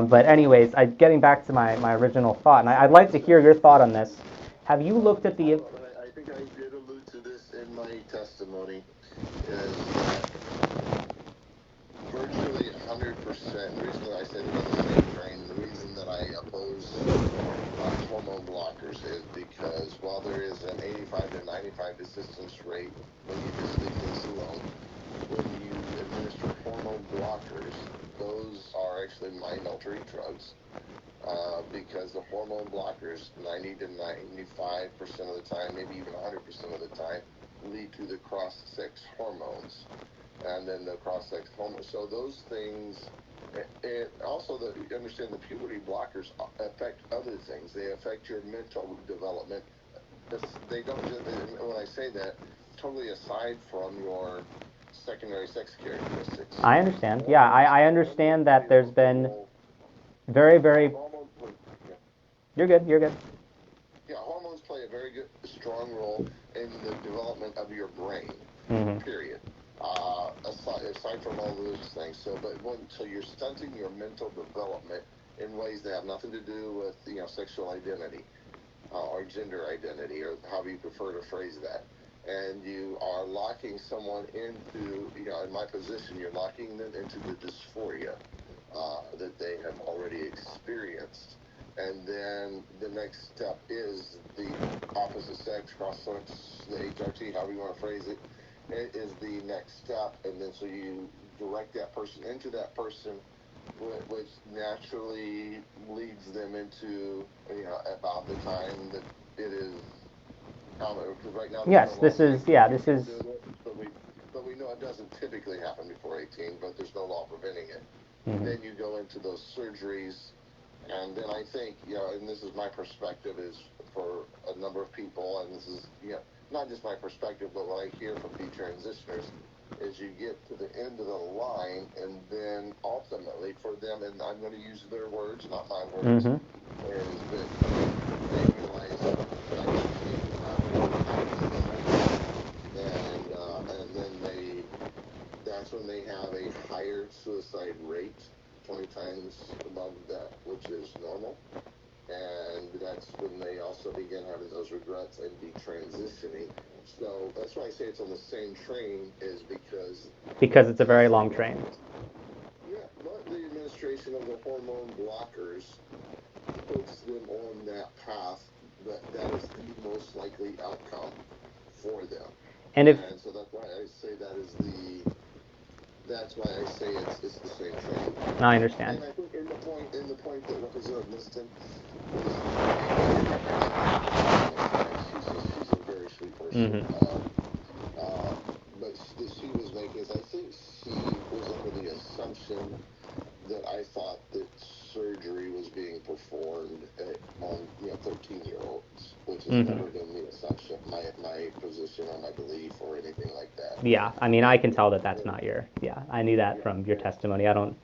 But anyways, getting back to my original thought, and I'd like to hear your thought on this. Have you looked at the... I think I did allude to this in my testimony, is that virtually 100%. The reason that I say they're on the same train, the reason that I oppose hormone blockers is because while there is an 85 to 95 desistance rate when you just leave things alone, when you administer hormone blockers, those are actually mind-altering drugs. Because the hormone blockers, 90 to 95% of the time, maybe even 100% of the time, lead to the cross-sex hormones. And then the cross-sex hormones. So those things, and also you understand the puberty blockers affect other things. They affect your mental development. They don't just, when I say that, totally aside from your secondary sex characteristics. I understand. Yeah, I understand that there's been very, very... You're good. Yeah, hormones play a very good, strong role in the development of your brain, period. Aside from all those things. So you're stunting your mental development in ways that have nothing to do with, sexual identity or gender identity, or however you prefer to phrase that. And you are locking someone into, in my position, you're locking them into the dysphoria that they have already experienced. And then the next step is the opposite sex, cross-sex, the HRT, however you want to phrase it. It is the next step, and then so you direct that person into that person, which naturally leads them into, about the time that it is common. Because right now, yes, this is. But we know it doesn't typically happen before 18, but there's no law preventing it. Then you go into those surgeries, and then I think, and this is my perspective, is for a number of people, and this is, not just my perspective, but what I hear from detransitioners, is you get to the end of the line, and then ultimately for them, and I'm going to use their words, not my words, is that they realize and then that's when they have a higher suicide rate, 20 times above that, which is normal. And that's when they also begin having those regrets and detransitioning. So that's why I say it's on the same train, is because it's a very long train. Yeah, but the administration of the hormone blockers puts them on that path, that is the most likely outcome for them. And so that's why I say that's why I say it's the same train. I understand. And I think in the point that Representative Liston she's a very sweet person. But she was making is, I think she was under the assumption that I thought that surgery was being performed on 13-year-olds, which has never been the assumption, my position or my belief or anything like that. Yeah, I mean, I can tell that that's not your. Yeah, I knew that from your testimony. I don't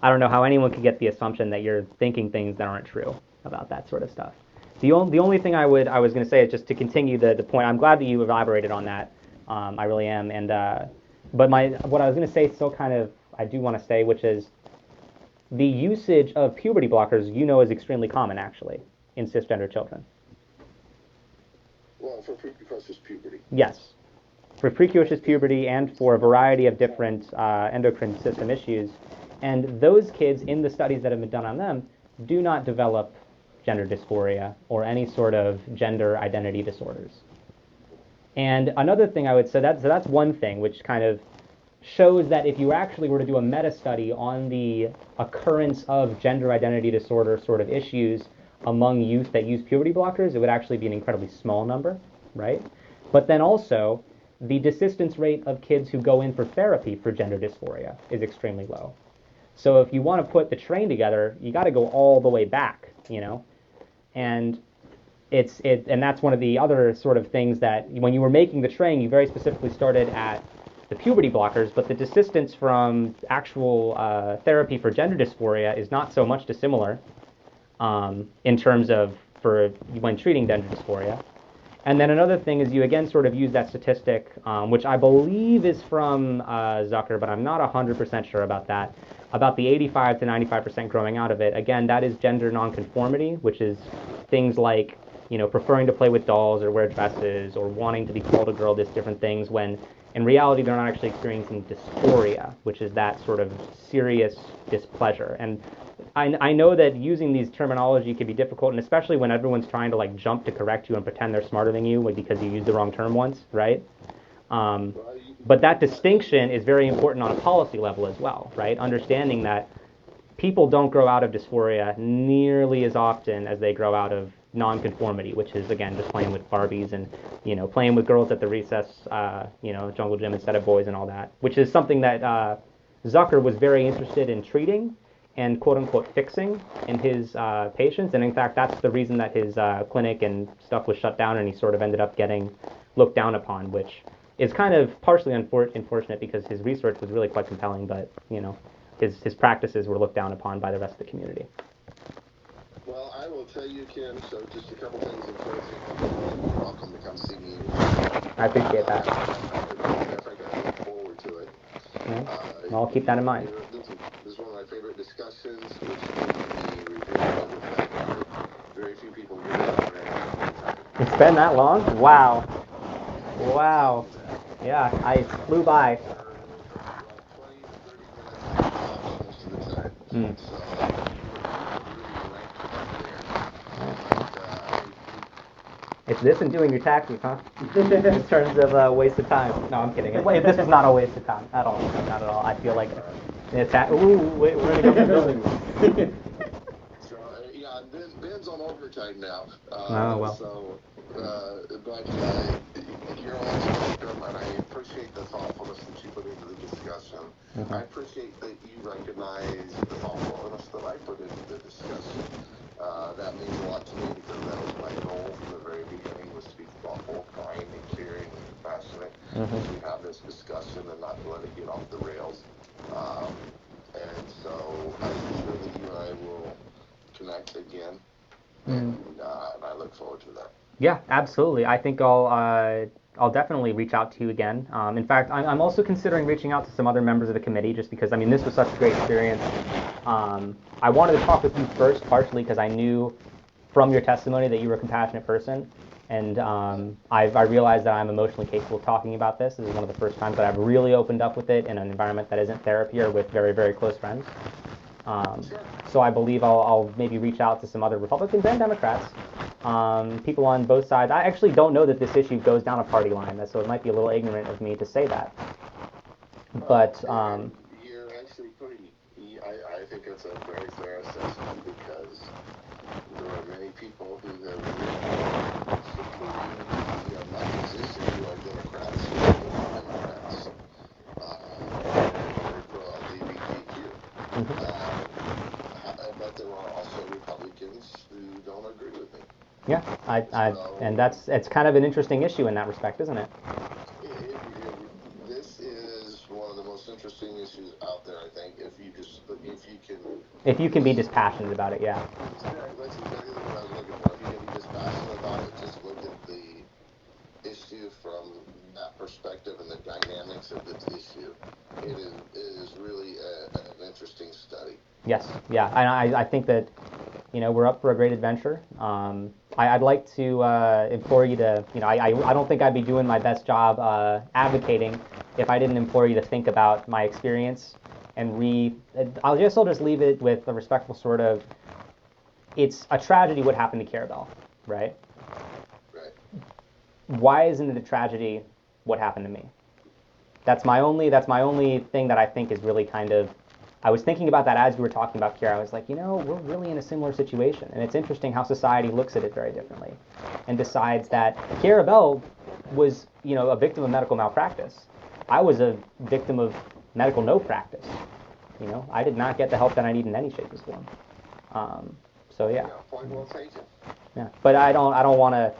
know how anyone could get the assumption that you're thinking things that aren't true about that sort of stuff. The only thing I was going to say is just to continue the point. I'm glad that you elaborated on that. I really am. And but what I was going to say still kind of I do want to say, which is the usage of puberty blockers, is extremely common actually in cisgender children. Well, for precocious puberty. Yes, for precocious puberty and for a variety of different endocrine system issues. And those kids in the studies that have been done on them do not develop gender dysphoria or any sort of gender identity disorders. And another thing I would say, that's one thing which kind of shows that if you actually were to do a meta-study on the occurrence of gender identity disorder sort of issues among youth that use puberty blockers, it would actually be an incredibly small number, right? But then also, the desistance rate of kids who go in for therapy for gender dysphoria is extremely low. So if you want to put the train together, you got to go all the way back, and and that's one of the other sort of things that when you were making the train, you very specifically started at the puberty blockers, but the desistance from actual therapy for gender dysphoria is not so much dissimilar in terms of for when treating gender dysphoria. And then another thing is you again sort of use that statistic, which I believe is from Zucker, but I'm not 100% sure about that, about the 85 to 95% growing out of it. Again, that is gender nonconformity, which is things like, preferring to play with dolls or wear dresses or wanting to be called a girl, just different things, when in reality they're not actually experiencing dysphoria, which is that sort of serious displeasure. And I know that using these terminology can be difficult, and especially when everyone's trying to like jump to correct you and pretend they're smarter than you because you used the wrong term once, right? But that distinction is very important on a policy level as well, right? Understanding that people don't grow out of dysphoria nearly as often as they grow out of nonconformity, which is, again, just playing with Barbies and, playing with girls at the recess, jungle gym instead of boys and all that, which is something that Zucker was very interested in treating and quote-unquote fixing in his patients. And in fact, that's the reason that his clinic and stuff was shut down, and he sort of ended up getting looked down upon, which is kind of partially unfortunate because his research was really quite compelling, but, his practices were looked down upon by the rest of the community. Well, I will tell you, Kim, so just a couple things in closing. You're welcome to come see me. I appreciate that. I look forward to it. Yeah. I'll keep that in mind. This is one of my favorite discussions, which can be reviewed. Very few people do that. It's been that long? Wow. Wow. Yeah, I flew by. Mm. It's this and doing your taxes, huh? In terms of waste of time. No, I'm kidding. This is not a waste of time at all. Not at all. I feel like it's ooh, wait, we're in a government building. So, yeah, Ben's on overtime now. Oh, well. So, but you're welcome, and I appreciate the thoughtfulness that you put into the discussion. Mm-hmm. I appreciate that you recognize the thoughtfulness that I put into the discussion. That means a lot to me because that was my goal from the very beginning, was to be thoughtful, kind, and caring, and compassionate. Mm-hmm. As we have this discussion and not let it get off the rails. And so I'm sure that you and I will connect again, and I look forward to that. Yeah, absolutely. I think I'll definitely reach out to you again. In fact, I'm also considering reaching out to some other members of the committee, just because, this was such a great experience. I wanted to talk with you first, partially because I knew from your testimony that you were a compassionate person, and I realized that I'm emotionally capable of talking about this. This is one of the first times that I've really opened up with it in an environment that isn't therapy or with very, very close friends. So I believe I'll maybe reach out to some other Republicans and Democrats, people on both sides. I actually don't know that this issue goes down a party line, so it might be a little ignorant of me to say that. But you're actually pretty. I think it's a very fair assessment, because there are many people who have supporting my position who are Democrats, who are Democrats, very pro-LGBTQ. But there are also Republicans who don't agree with me. Yeah, and it's kind of an interesting issue in that respect, isn't it? This is one of the most interesting issues out there, I think, if you can be dispassionate about it, yeah. That's exactly what I was looking for. If you can be dispassionate about it, just look at the issue from that perspective and the dynamics of this issue. It is really an interesting study. Yes, yeah, and I think that, we're up for a great adventure. I'd like to implore you to, I don't think I'd be doing my best job advocating if I didn't implore you to think about my experience and I'll just leave it with a respectful sort of, it's a tragedy what happened to Carabelle, right? Right. Why isn't it a tragedy what happened to me? That's my only thing that I think is really kind of, I was thinking about that as we were talking about Kira. I was like, we're really in a similar situation. And it's interesting how society looks at it very differently and decides that Carabelle was, a victim of medical malpractice. I was a victim of medical no practice. I did not get the help that I need in any shape or form. So yeah. Point well taken. Yeah, but I don't want to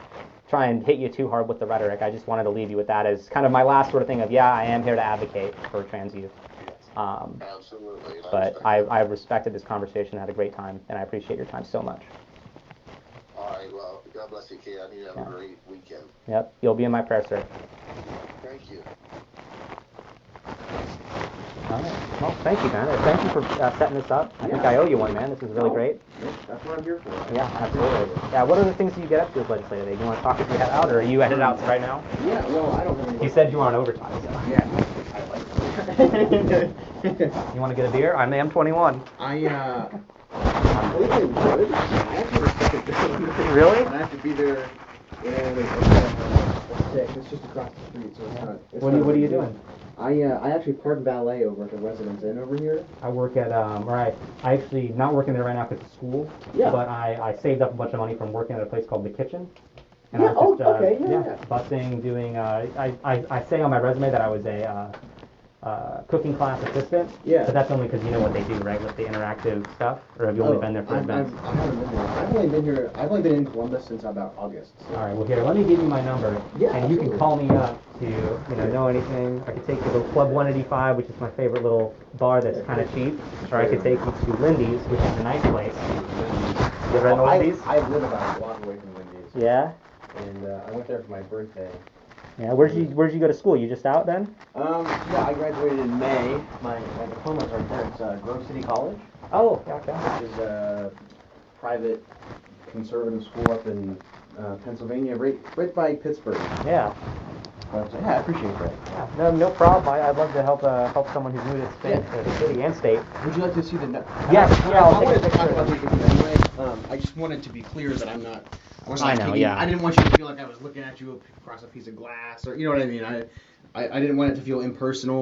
try and hit you too hard with the rhetoric. I just wanted to leave you with that as kind of my last sort of thing of, I am here to advocate for trans youth. Absolutely. But I respected this conversation, had a great time, and I appreciate your time so much. All right, well, God bless you, Cam. You have a great weekend. Yep, you'll be in my prayer, sir. Thank you. All right. Well, thank you, man. Thank you for setting this up. I think I owe you one, man. This is really great. That's what I'm here for. Yeah, absolutely. Yeah, what other things do you get up to as legislative aid? Do you want to talk if you head out, or are you headed out right now? Yeah, well, I don't have any. You said you were on overtime, so. Yeah, I like it. You want to get a beer? I'm 21. I believe I would. I actually respect it. Really? I have to be there, and it's 6. It's just across the street, so it's not. What are you doing? I actually park valet over at the Residence Inn over here. I work at, I actually not working there right now because it's school. Yeah. But I saved up a bunch of money from working at a place called The Kitchen. And Yeah, I was just, okay, yeah. busing, doing, I say on my resume that I was a cooking class assistant. Yeah. But that's only because you know what they do, right, with the interactive stuff? Or have you only been there for events? I haven't been there. I've only been in Columbus since about August. So. All right, well, here, let me give you my number. Yeah, and you absolutely. can call me up to, know anything. I could take you to Club 185, which is my favorite little bar that's kind of cheap. Or I could take you to Lindy's, which is a nice place. You ever been to Lindy's? I live about a block away from Lindy's. Yeah? And I went there for my birthday. Yeah, where'd you go to school? You just out then? Yeah, I graduated in May. My diploma's right there. It's Grove City College. Oh, okay. Which is a private conservative school up in Pennsylvania, right by Pittsburgh. Yeah. But yeah, I appreciate that. Yeah, no problem. I'd love to help someone who's new to the city and state. Would you like to see the? Yes. Yeah, I'll I take a wanted to picture. talk about these with you anyway. I just wanted to be clear that I'm not. I know, yeah. I didn't want you to feel like I was looking at you across a piece of glass, or you know what I mean. I didn't want it to feel impersonal.